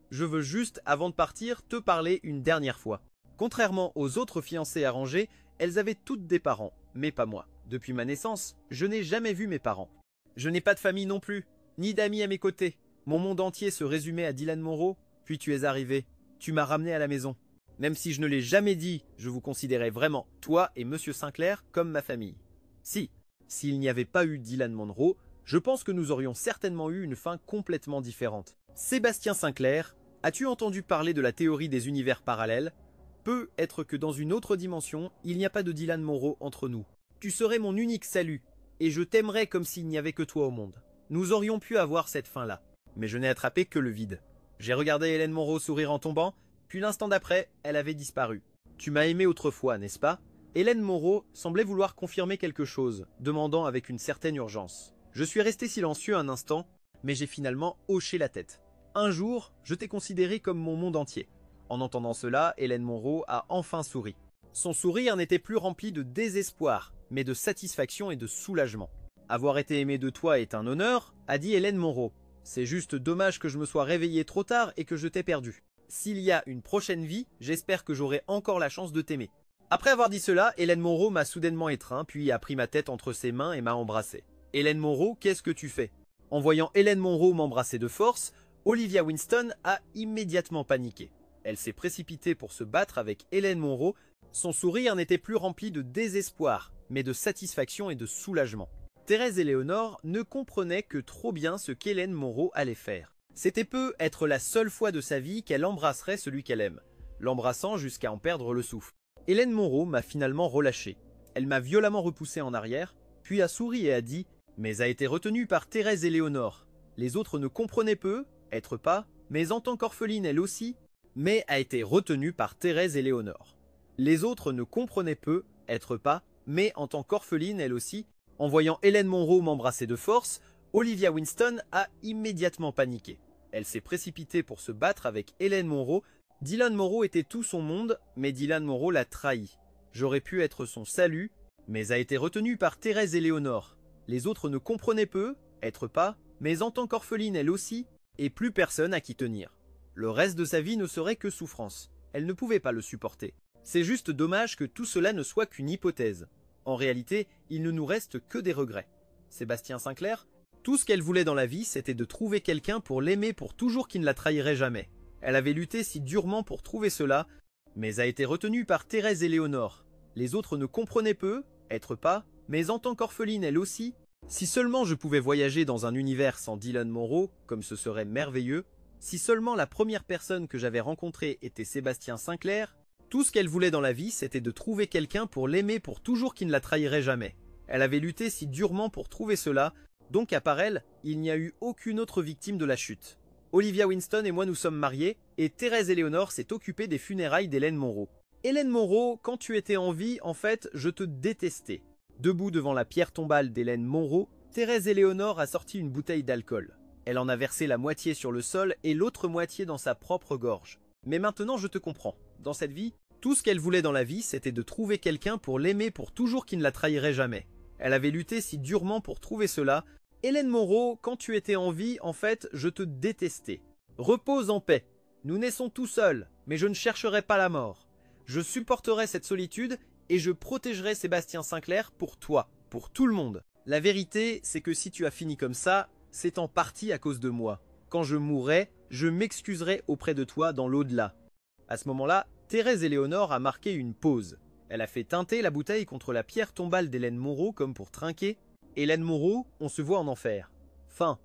Je veux juste, avant de partir, te parler une dernière fois. » Contrairement aux autres fiancées arrangées, elles avaient toutes des parents, mais pas moi. Depuis ma naissance, je n'ai jamais vu mes parents. Je n'ai pas de famille non plus, ni d'amis à mes côtés. Mon monde entier se résumait à Dylan Monroe, puis tu es arrivé. Tu m'as ramené à la maison. Même si je ne l'ai jamais dit, je vous considérais vraiment, toi et Monsieur Sinclair, comme ma famille. S'il n'y avait pas eu Dylan Monroe, je pense que nous aurions certainement eu une fin complètement différente. Sébastien Sinclair, as-tu entendu parler de la théorie des univers parallèles? Peut être que dans une autre dimension, il n'y a pas de Dylan Monroe entre nous. Tu serais mon unique salut, et je t'aimerais comme s'il n'y avait que toi au monde. Nous aurions pu avoir cette fin-là, mais je n'ai attrapé que le vide. J'ai regardé Hélène Monroe sourire en tombant, puis l'instant d'après, elle avait disparu. Tu m'as aimé autrefois, n'est-ce pas? Hélène Monroe semblait vouloir confirmer quelque chose, demandant avec une certaine urgence. Je suis resté silencieux un instant, mais j'ai finalement hoché la tête. Un jour, je t'ai considéré comme mon monde entier. En entendant cela, Hélène Monroe a enfin souri. Son sourire n'était plus rempli de désespoir, mais de satisfaction et de soulagement. Avoir été aimé de toi est un honneur, a dit Hélène Monroe. C'est juste dommage que je me sois réveillé trop tard et que je t'ai perdu. S'il y a une prochaine vie, j'espère que j'aurai encore la chance de t'aimer. Après avoir dit cela, Hélène Monroe m'a soudainement étreint, puis a pris ma tête entre ses mains et m'a embrassé. Hélène Monroe, qu'est-ce que tu fais? En voyant Hélène Monroe m'embrasser de force, Olivia Winston a immédiatement paniqué. Elle s'est précipitée pour se battre avec Hélène Monroe. Son sourire n'était plus rempli de désespoir, mais de satisfaction et de soulagement. Thérèse Éléonore ne comprenait que trop bien ce qu'Hélène Monroe allait faire. C'était peu être la seule fois de sa vie qu'elle embrasserait celui qu'elle aime, l'embrassant jusqu'à en perdre le souffle. Hélène Monroe m'a finalement relâché. Elle m'a violemment repoussé en arrière, puis a souri et a dit « Mais a été retenue par Thérèse Éléonore. Les autres ne comprenaient peu, être pas, mais en tant qu'orpheline elle aussi, mais a été retenue par Thérèse Éléonore. Les autres ne comprenaient peu, être pas, mais en tant qu'orpheline elle aussi, en voyant Hélène Monroe m'embrasser de force, Olivia Winston a immédiatement paniqué. Elle s'est précipitée pour se battre avec Hélène Monroe. Dylan Monroe était tout son monde, mais Dylan Monroe l'a trahi. J'aurais pu être son salut, mais a été retenu par Thérèse Éléonore. Les autres ne comprenaient peu, être pas, mais en tant qu'orpheline elle aussi, et plus personne à qui tenir. Le reste de sa vie ne serait que souffrance. Elle ne pouvait pas le supporter. C'est juste dommage que tout cela ne soit qu'une hypothèse. En réalité, il ne nous reste que des regrets. Sébastien Sinclair, tout ce qu'elle voulait dans la vie, c'était de trouver quelqu'un pour l'aimer pour toujours qui ne la trahirait jamais. Elle avait lutté si durement pour trouver cela, mais a été retenue par Thérèse Éléonore. Les autres ne comprenaient peu, être pas, mais en tant qu'orpheline elle aussi. Si seulement je pouvais voyager dans un univers sans Dylan Monroe, comme ce serait merveilleux. Si seulement la première personne que j'avais rencontrée était Sébastien Sinclair. Tout ce qu'elle voulait dans la vie, c'était de trouver quelqu'un pour l'aimer pour toujours qui ne la trahirait jamais. Elle avait lutté si durement pour trouver cela, donc à part elle, il n'y a eu aucune autre victime de la chute. Olivia Winston et moi nous sommes mariés, et Thérèse Éléonore s'est occupée des funérailles d'Hélène Monroe. Hélène Monroe, quand tu étais en vie, en fait, je te détestais. Debout devant la pierre tombale d'Hélène Monroe, Thérèse Éléonore a sorti une bouteille d'alcool. Elle en a versé la moitié sur le sol et l'autre moitié dans sa propre gorge. Mais maintenant je te comprends. Dans cette vie, tout ce qu'elle voulait dans la vie, c'était de trouver quelqu'un pour l'aimer pour toujours qui ne la trahirait jamais. Elle avait lutté si durement pour trouver cela. Hélène Monroe, quand tu étais en vie, en fait, je te détestais. Repose en paix. Nous naissons tout seuls, mais je ne chercherai pas la mort. Je supporterai cette solitude et je protégerai Sébastien Sinclair pour toi, pour tout le monde. La vérité, c'est que si tu as fini comme ça, c'est en partie à cause de moi. Quand je mourrai, je m'excuserai auprès de toi dans l'au-delà. À ce moment-là, Thérèse Éléonore a marqué une pause. Elle a fait teinter la bouteille contre la pierre tombale d'Hélène Monroe comme pour trinquer. Hélène Monroe, on se voit en enfer. Fin.